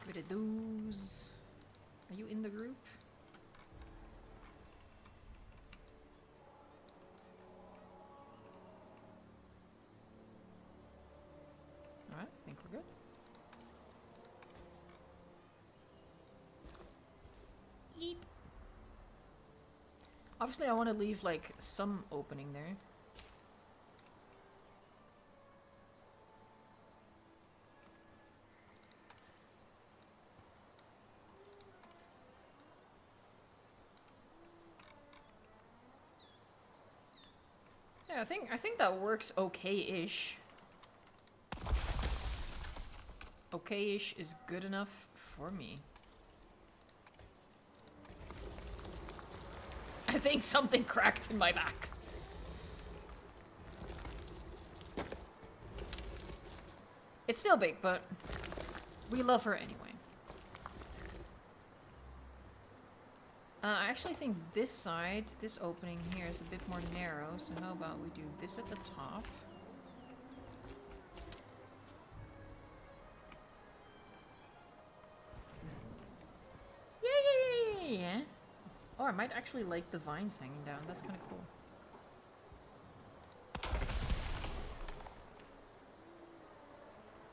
Rid of those. Are you in the group? Alright, I think we're good. Eep. Obviously, I want to leave, like, some opening there. Yeah, I think that works okay-ish. Okay-ish is good enough for me. I think something cracked in my back. It's still big, but we love her anyway. I actually think this side, this opening here is a bit more narrow, so how about we do this at the top? Yeah. Oh, I might actually like the vines hanging down. That's kind of cool.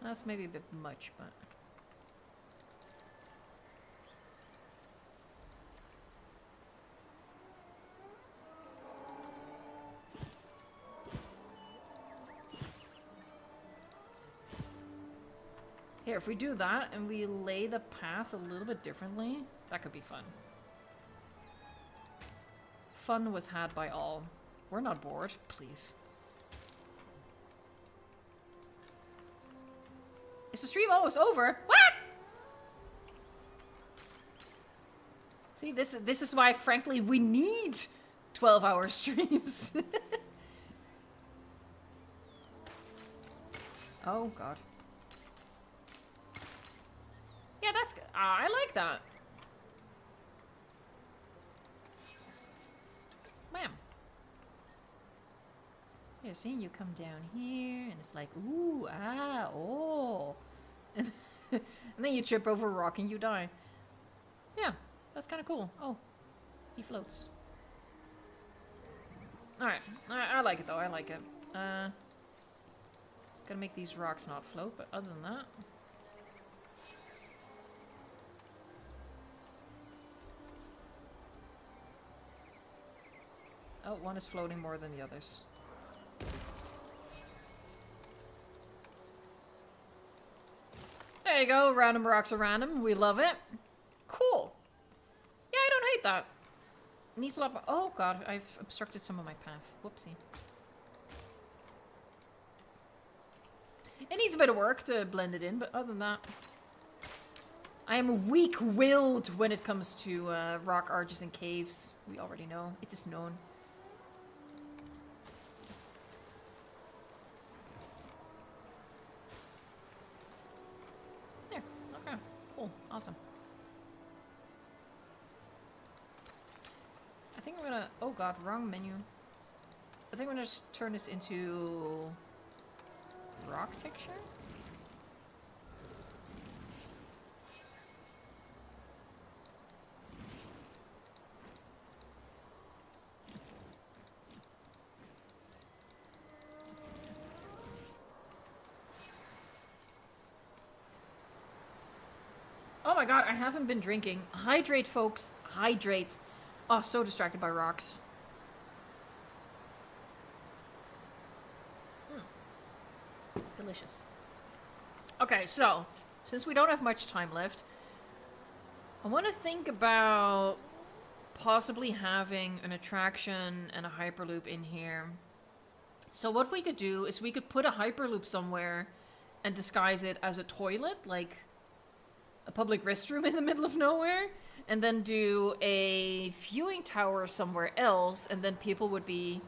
That's maybe a bit much, but... Here, if we do that and we lay the path a little bit differently, that could be fun. Fun was had by all. We're not bored, please. Is the stream almost over? What? See, this is why, frankly, we need 12-hour streams. Oh, God. Yeah, that's... I like that. Bam. Yeah, see, you come down here, and it's like, ooh, ah, oh. And then you trip over a rock and you die. Yeah, that's kind of cool. Oh, he floats. Alright, I like it, though. I like it. Gotta make these rocks not float, but other than that... Oh, one is floating more than the others. There you go, random rocks are random. We love it. Cool. Yeah, I don't hate that. Needs a lot more. Oh god, I've obstructed some of my path. Whoopsie. It needs a bit of work to blend it in, but other than that... I am weak-willed when it comes to rock arches and caves. We already know. It is known. There. Okay. Cool. Awesome. I think I'm gonna... Oh god, wrong menu. I think I'm gonna just turn this into... rock texture? my god, I haven't been drinking. Hydrate, folks. Hydrate. Oh, so distracted by rocks. Delicious. Okay, so, since we don't have much time left, I want to think about possibly having an attraction and a hyperloop in here. So what we could do is we could put a hyperloop somewhere and disguise it as a toilet, like a public restroom in the middle of nowhere, and then do a viewing tower somewhere else, and then people would be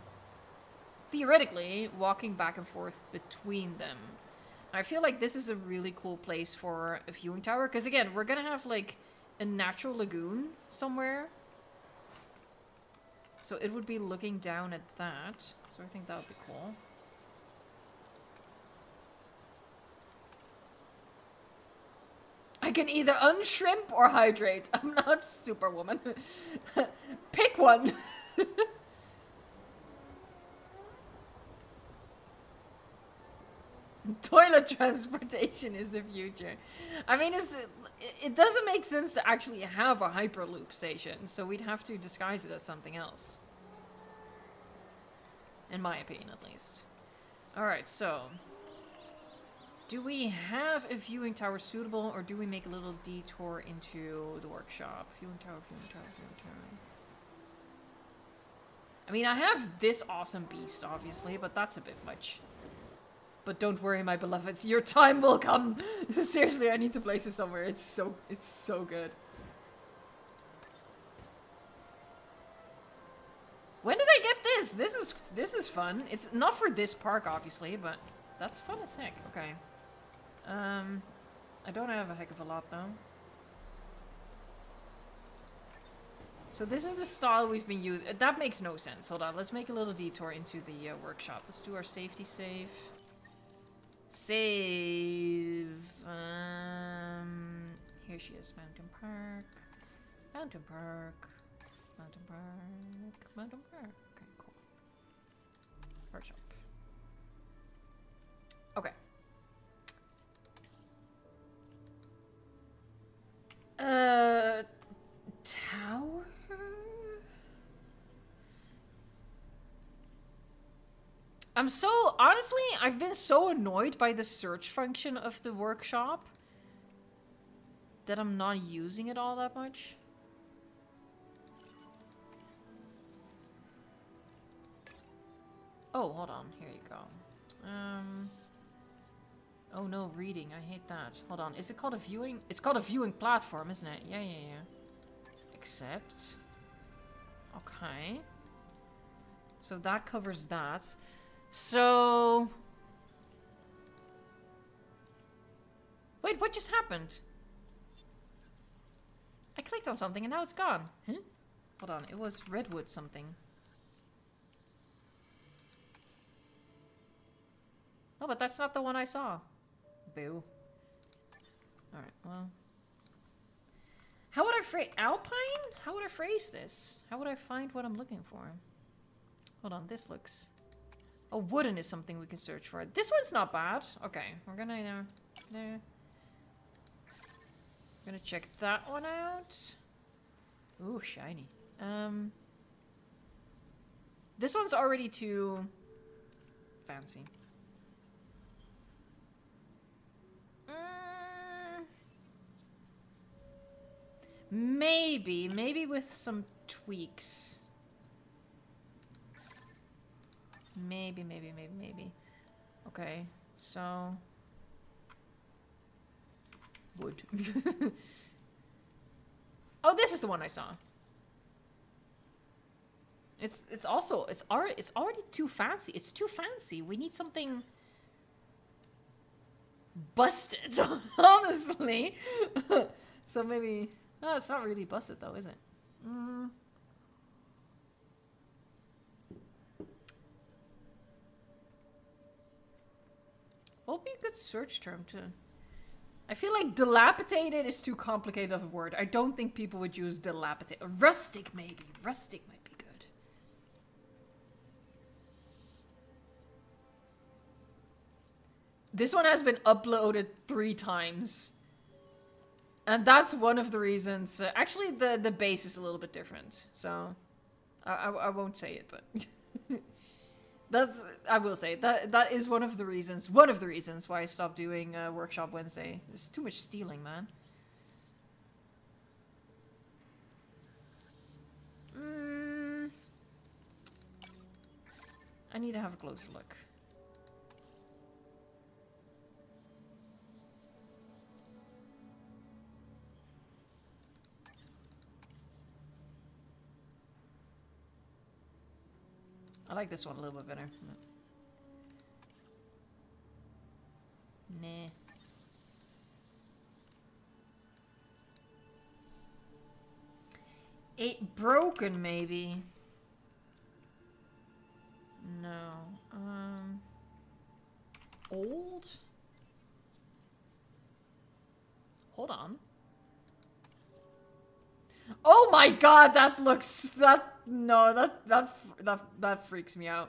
theoretically walking back and forth between them. I feel like this is a really cool place for a viewing tower, because again, we're gonna have like a natural lagoon somewhere. So it would be looking down at that. So I think that would be cool. I can either unshrimp or hydrate. I'm not Superwoman. Pick one. Toilet transportation is the future. I mean, it doesn't make sense to actually have a hyperloop station, so we'd have to disguise it as something else. In my opinion, at least. Alright, so... do we have a viewing tower suitable, or do we make a little detour into the workshop? Viewing tower, viewing tower, viewing tower. I mean, I have this awesome beast, obviously, but that's a bit much. But don't worry, my beloveds, your time will come. Seriously, I need to place it somewhere. It's so good. When did I get this? This is fun. It's not for this park, obviously, but that's fun as heck. Okay. I don't have a heck of a lot though. So this is the style we've been using. That makes no sense. Hold on, let's make a little detour into the workshop. Let's do our safety save. Save. Here she is. Mountain Park. Mountain Park. Mountain Park. Mountain Park. Okay, cool. Workshop. Okay. Tower? I'm so, honestly, I've been so annoyed by the search function of the workshop that I'm not using it all that much. Oh, hold on, here you go. Oh no, reading, I hate that. Hold on, is it called a viewing? It's called a viewing platform, isn't it? Yeah. Accept. Okay. So that covers that. So... wait, what just happened? I clicked on something and now it's gone. Huh? Hold on, it was redwood something. Oh, but that's not the one I saw. Boo. Alright, well... how would I phrase... Alpine? How would I phrase this? How would I find what I'm looking for? Hold on, this looks... oh, wooden is something we can search for. This one's not bad. Okay, we're gonna... there. Gonna check that one out. Ooh, shiny. This one's already too... fancy. Maybe with some tweaks. Maybe. Okay, so... wood. Oh, this is the one I saw. It's already too fancy. It's too fancy. We need something busted, honestly. So maybe... oh, it's not really busted though, is it? What would be a good search term to... I feel like dilapidated is too complicated of a word. I don't think people would use dilapidated. Rustic, maybe. Rustic might be good. This one has been uploaded 3 times. And that's one of the reasons. Actually, the base is a little bit different, so I won't say it, but I will say that is one of the reasons why I stopped doing Workshop Wednesday. There's too much stealing, man. I need to have a closer look. I like this one a little bit better. Nah. Eight broken, maybe. No. Old? Hold on. Oh my god, that looks... No, that freaks me out.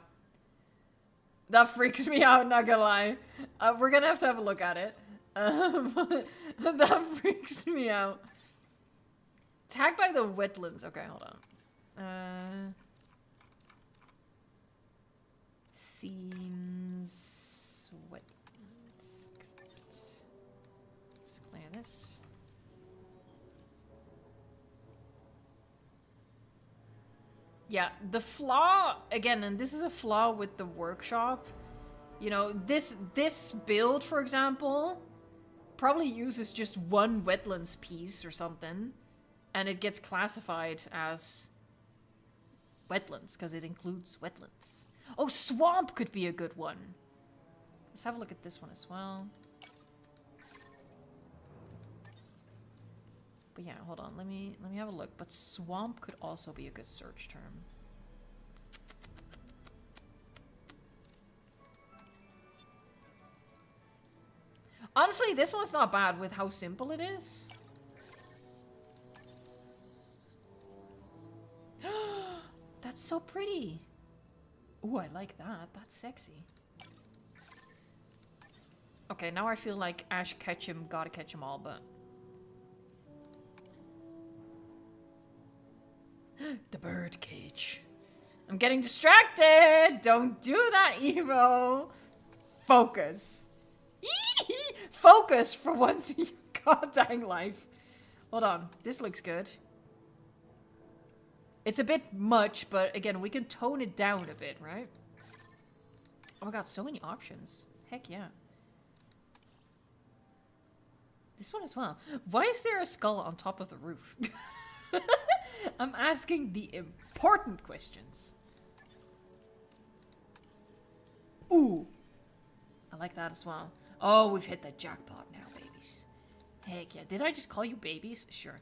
That freaks me out, not gonna lie. We're gonna have to have a look at it. That freaks me out. Tagged by the wetlands. Okay, hold on. Themes... Wetlands... Let's clear this. Yeah, the flaw, again, and this is a flaw with the workshop. You know, this build, for example, probably uses just one wetlands piece or something, and it gets classified as wetlands, because it includes wetlands. Oh, swamp could be a good one. Let's have a look at this one as well. But yeah, hold on. Let me have a look. But swamp could also be a good search term. Honestly, this one's not bad with how simple it is. That's so pretty. Ooh, I like that. That's sexy. Okay, now I feel like Ash Ketchum gotta catch them all, but... The bird cage. I'm getting distracted! Don't do that, Evo! Focus. Focus for once in your goddamn life. Hold on. This looks good. It's a bit much, but again, we can tone it down a bit, right? Oh my god, so many options. Heck yeah. This one as well. Why is there a skull on top of the roof? I'm asking the important questions. Ooh. I like that as well. Oh, we've hit the jackpot now, babies. Heck yeah. Did I just call you babies? Sure.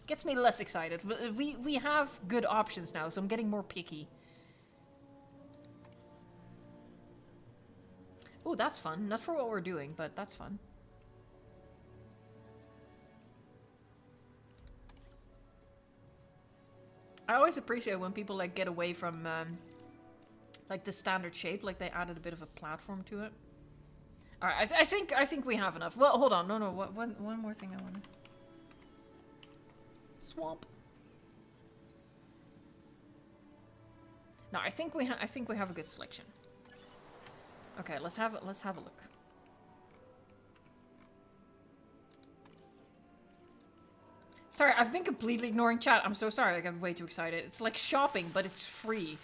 Gets me less excited. We have good options now, so I'm getting more picky. Oh, that's fun. Not for what we're doing, but that's fun. I always appreciate when people like get away from like the standard shape, like they added a bit of a platform to it. All right, I think we have enough. Well, hold on, no, one more thing I want to. Swamp. No, I think we have a good selection. Okay, let's have a look. Sorry, I've been completely ignoring chat. I'm so sorry. I got way too excited. It's like shopping, but it's free.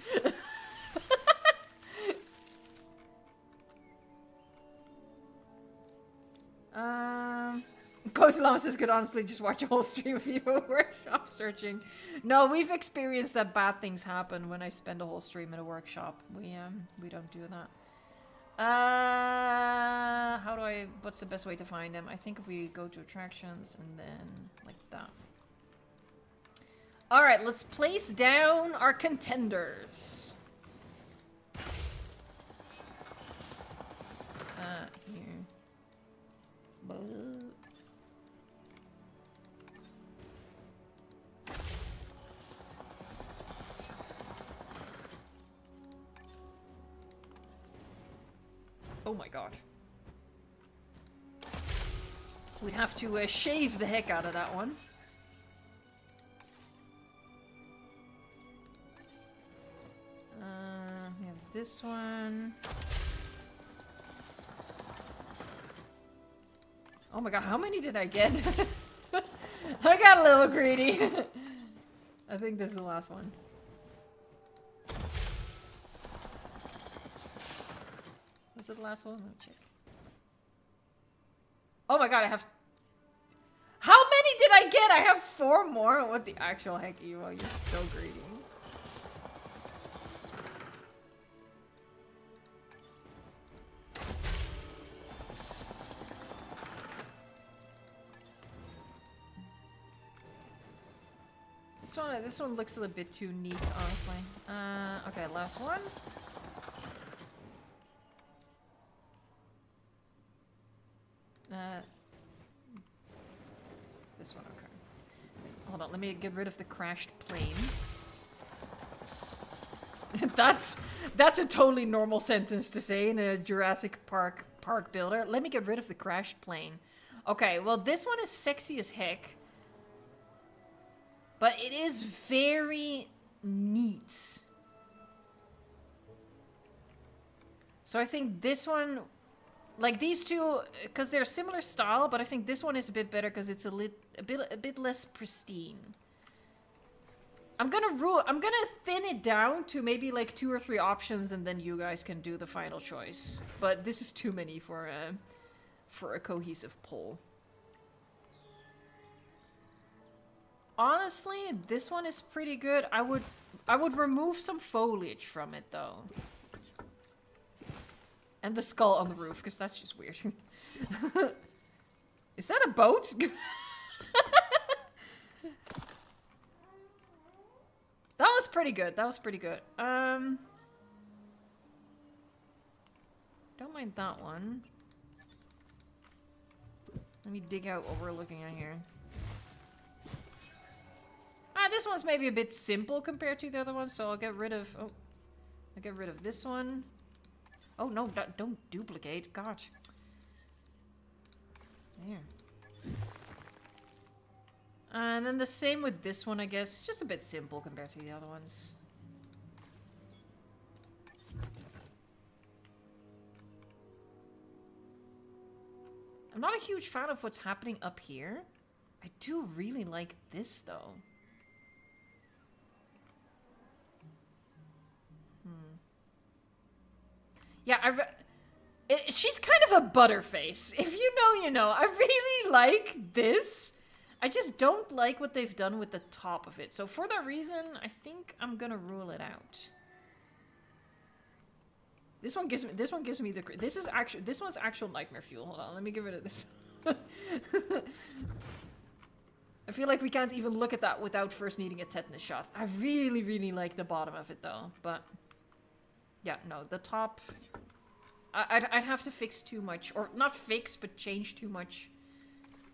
Close Llama says could honestly just watch a whole stream of people workshop searching. No, we've experienced that bad things happen when I spend a whole stream in a workshop. We don't do that. What's the best way to find them? I think if we go to attractions and then like that. All right, let's place down our contenders. Here. Oh my god. We'd have to shave the heck out of that one. We have this one. Oh my god, how many did I get? I got a little greedy. I think this is the last one. Was it the last one? Let me check. Oh my god, I have... How many did I get? I have 4 more? What the actual heck, Evo? You're so greedy. This one looks a little bit too neat, honestly. Okay, last one. This one, okay. Hold on, let me get rid of the crashed plane. That's a totally normal sentence to say in a Jurassic Park builder. Let me get rid of the crashed plane. Okay, well this one is sexy as heck. But it is very neat. So I think this one, like these two, because they're similar style, but I think this one is a bit better because it's a bit less pristine. I'm gonna thin it down to maybe like 2 or 3 options, and then you guys can do the final choice. But this is too many for a cohesive poll. Honestly, this one is pretty good. I would remove some foliage from it though. And the skull on the roof, because that's just weird. Is that a boat? That was pretty good. That was pretty good. Don't mind that one. Let me dig out what we're looking at here. This one's maybe a bit simple compared to the other one, so I'll get rid of... Oh, I'll get rid of this one. Oh, no, don't duplicate. God. There. And then the same with this one, I guess. It's just a bit simple compared to the other ones. I'm not a huge fan of what's happening up here. I do really like this, though. Yeah, she's kind of a butterface. If you know, you know. I really like this. I just don't like what they've done with the top of it. So for that reason, I think I'm gonna rule it out. This one gives me the... This one's actual nightmare fuel. Hold on, let me get rid of this. I feel like we can't even look at that without first needing a tetanus shot. I really, really like the bottom of it though, but... Yeah, no, the top... I'd have to fix too much, or not fix, but change too much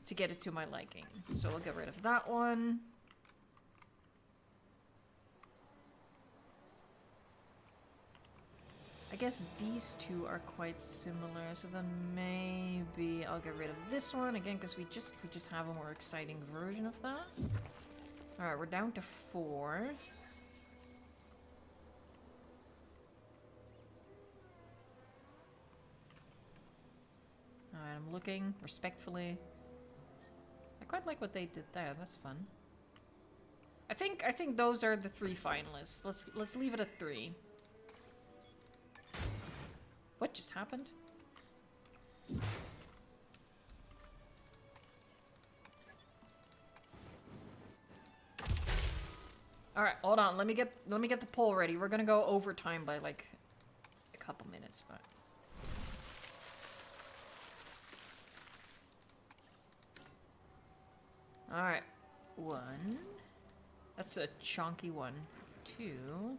to get it to my liking. So we'll get rid of that one. I guess these two are quite similar, so then maybe I'll get rid of this one again, because we just have a more exciting version of that. All right, we're down to 4. Alright, I'm looking respectfully. I quite like what they did there. That's fun. I think those are the 3 finalists. Let's leave it at 3. What just happened? All right, hold on. Let me get the poll ready. We're gonna go overtime by like a couple minutes, but. All right, 1. That's a chunky one. 2.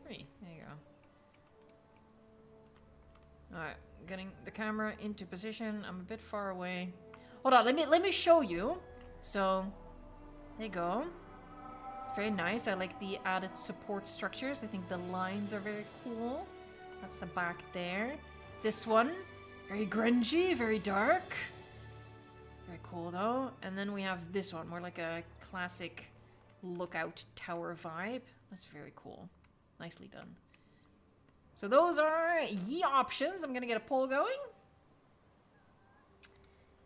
3. There you go. All right, getting the camera into position. I'm a bit far away. Hold on. Let me show you. So, there you go. Very nice. I like the added support structures. I think the lines are very cool. That's the back there. This one, very grungy, very dark. Very cool though. And then we have this one, more like a classic lookout tower vibe. That's very cool. Nicely done. So those are ye options. I'm gonna get a poll going.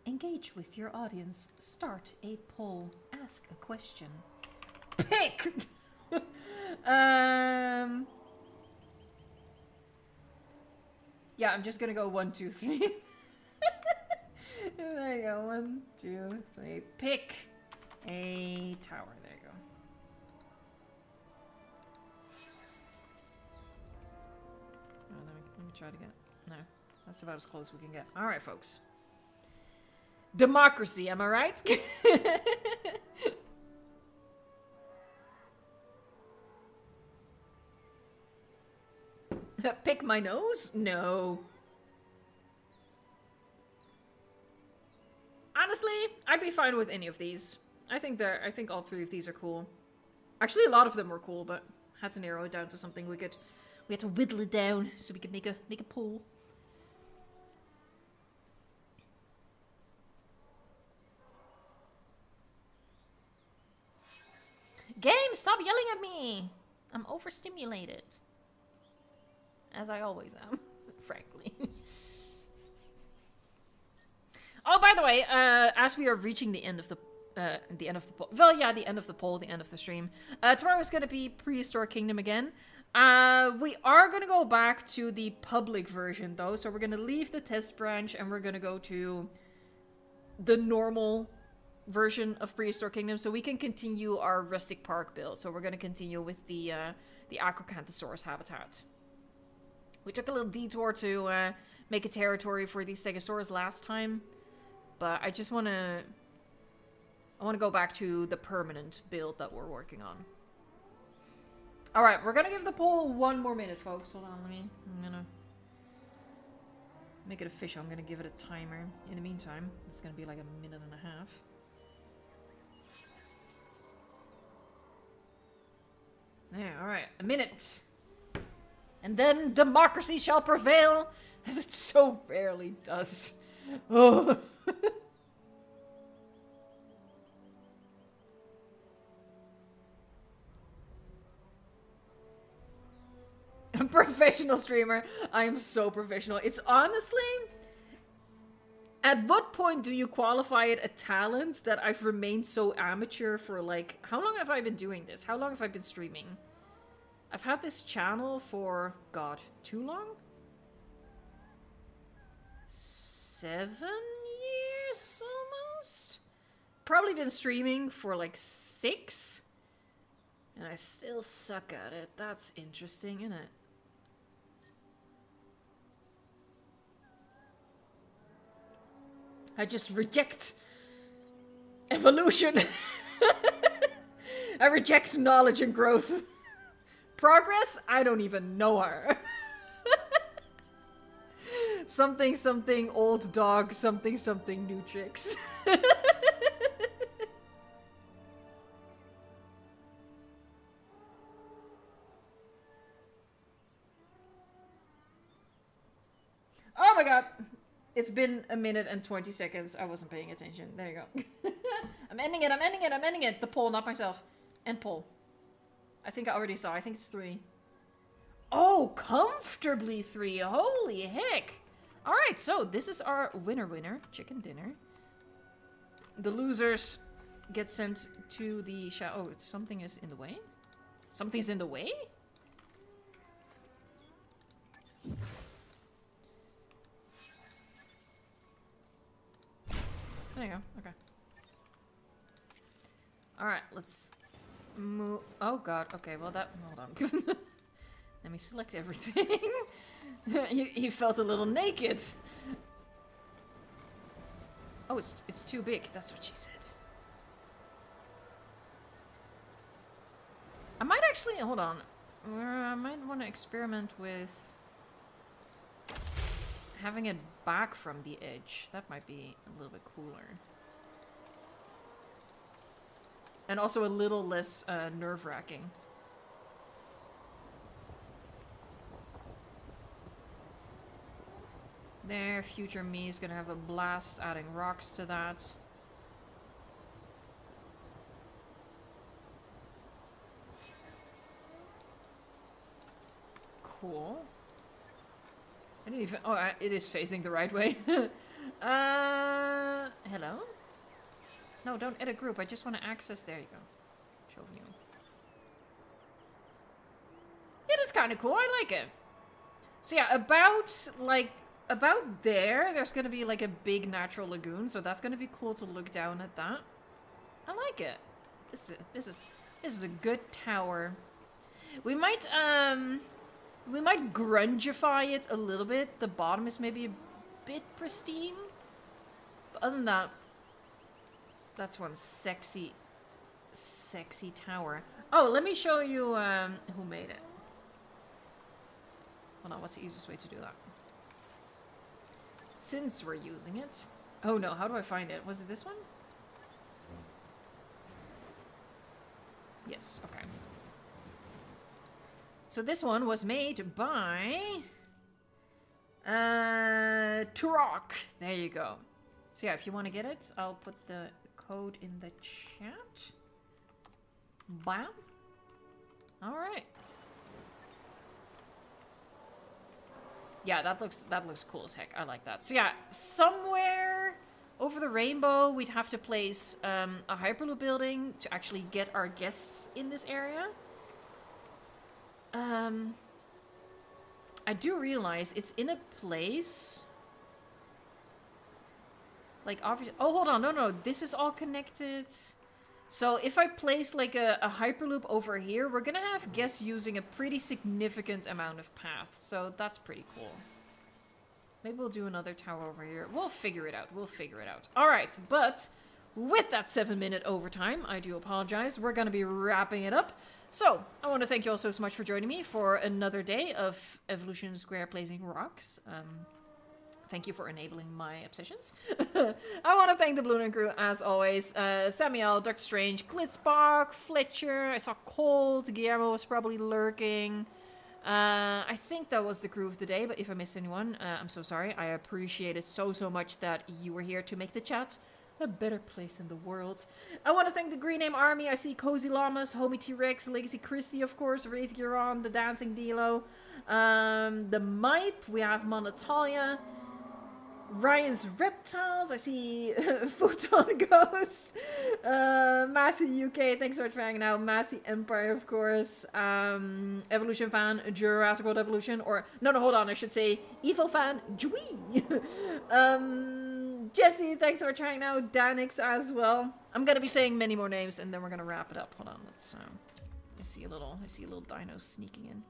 Engage with your audience. Start a poll. Ask a question. Pick! Yeah, I'm just gonna go 1, 2, 3. There you go. 1, 2, 3. Pick a tower. There you go. Oh, let me try to get. No, that's about as close as we can get. All right, folks. Democracy, am I right? Pick my nose? No. Honestly, I'd be fine with any of these. I think all 3 of these are cool. Actually, a lot of them were cool, but had to narrow it down to something we had to whittle it down so we could make a poll. Game, stop yelling at me! I'm overstimulated. As I always am, frankly. Oh, by the way, as we are reaching the end of the poll. Well, yeah, the end of the poll, the end of the stream. Tomorrow is going to be Prehistoric Kingdom again. We are going to go back to the public version, though. So we're going to leave the test branch and we're going to go to the normal version of Prehistoric Kingdom, so we can continue our rustic park build. So we're going to continue with the Acrocanthosaurus habitat. We took a little detour to make a territory for the Stegosaurus last time, but I just want to go back to the permanent build that we're working on. All right, we're going to give the poll 1 more minute, folks. Hold on, I'm going to make it official. I'm going to give it a timer. In the meantime, it's going to be like 1.5 minutes. There, all right, 1 minute. And then democracy shall prevail, as it so rarely does. Oh. A professional streamer. I am so professional. It's honestly... At what point do you qualify it a talent that I've remained so amateur for, like... How long have I been doing this? How long have I been streaming? I've had this channel for... God, too long? 7 years, almost? Probably been streaming for, like, 6? And I still suck at it. That's interesting, isn't it? I just reject evolution. I reject knowledge and growth. Progress? I don't even know her. Something, something, old dog, something, something, new tricks. Oh my god. It's been 1 minute and 20 seconds. I wasn't paying attention. There you go. I'm ending it, I'm ending it, I'm ending it. The poll, not myself. End poll. I think I already saw. I think it's 3. Oh, comfortably 3. Holy heck. Alright, so this is our winner. Chicken dinner. The losers get sent to the Oh, something is in the way? Something's in the way? There you go. Okay. Alright, let's move. Oh god. Okay, well that... Hold on. Let me select everything. he felt a little naked. Oh, it's too big. That's what she said. I might actually... Hold on. I might want to experiment with having it back from the edge. That might be a little bit cooler. And also a little less nerve-wracking. There, future me is gonna have a blast adding rocks to that. Cool. I didn't even... Oh, it is facing the right way. Hello? No, don't edit group. I just want to access... There you go. Show view. It is kind of cool. I like it. So yeah, about there's going to be like a big natural lagoon. So that's going to be cool to look down at that. I like it. This is a good tower. We might grungify it a little bit. The bottom is maybe a bit pristine. But other than that, that's one sexy tower. Oh, let me show you who made it. Hold on, what's the easiest way to do that? Since we're using it. Oh no, how do I find it? Was it this one? Yes, okay. So this one was made by Turok. There you go. So yeah, if you want to get it, I'll put the code in the chat. Bam. All right. Yeah, that looks cool as heck. I like that. So yeah, somewhere over the rainbow, we'd have to place a Hyperloop building to actually get our guests in this area. I do realize it's in a place. Like, obviously. Oh, hold on. No. This is all connected. So if I place like a Hyperloop over here, we're gonna have guests using a pretty significant amount of paths. So that's pretty cool. Maybe we'll do another tower over here. We'll figure it out. All right, but with that 7-minute overtime, I do apologize. We're gonna be wrapping it up. So I want to thank you all so much for joining me for another day of Evolution Square Blazing Rocks. Thank you for enabling my obsessions. I want to thank the Balloon crew, as always. Samuel, Dr. Strange, Glitzbach, Fletcher. I saw Colt. Guillermo was probably lurking. I think that was the crew of the day, but if I missed anyone, I'm so sorry. I appreciate it so much that you were here to make the chat a better place in the world. I want to thank the Green Name Army. I see Cozy Llamas, Homie T-Rex, Legacy Christie, of course, Wraith Giron, the Dancing Dilo, the Mipe. We have Monatalia. Ryan's Reptiles, I see Photon Ghost, Matthew UK, thanks so much for hanging out, Massey Empire, of course, Evolution Fan, Jurassic World Evolution, or, no, hold on, I should say, Evo Fan, Jwee, Jesse, thanks so much for hanging out, Danix as well. I'm gonna be saying many more names, and then we're gonna wrap it up. Hold on, let's, I see a little dino sneaking in.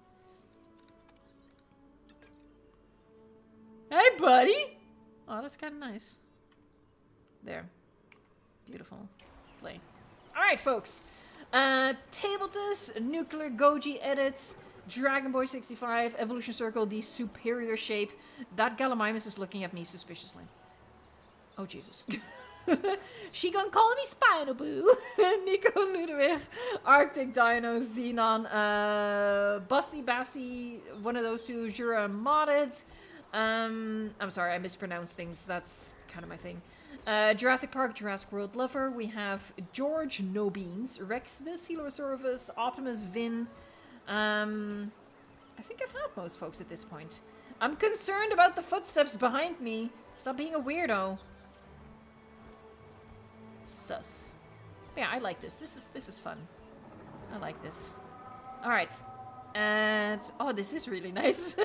Hey, buddy! Oh, that's kind of nice. There. Beautiful. Play. Alright, folks. Tabletus, Nuclear Goji Edits, Dragon Boy 65, Evolution Circle, the superior shape. That Gallimimus is looking at me suspiciously. Oh, Jesus. She gonna call me Spinoboo. Nico Ludwig, Arctic Dino, Xenon, Bassi, one of those two, Jura Modded. I'm sorry, I mispronounce things. That's kind of my thing. Jurassic Park, Jurassic World Lover. We have George No Beans, Rex the Coelosaurus, Optimus Vin. I think I've had most folks at this point. I'm concerned about the footsteps behind me. Stop being a weirdo. Sus. But yeah, I like this. This is fun. I like this. All right, and oh, this is really nice.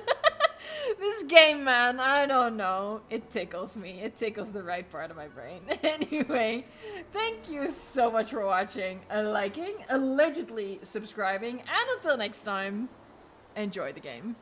This game, man, I don't know. It tickles me. It tickles the right part of my brain. Anyway, thank you so much for watching, liking, allegedly subscribing, and until next time, enjoy the game.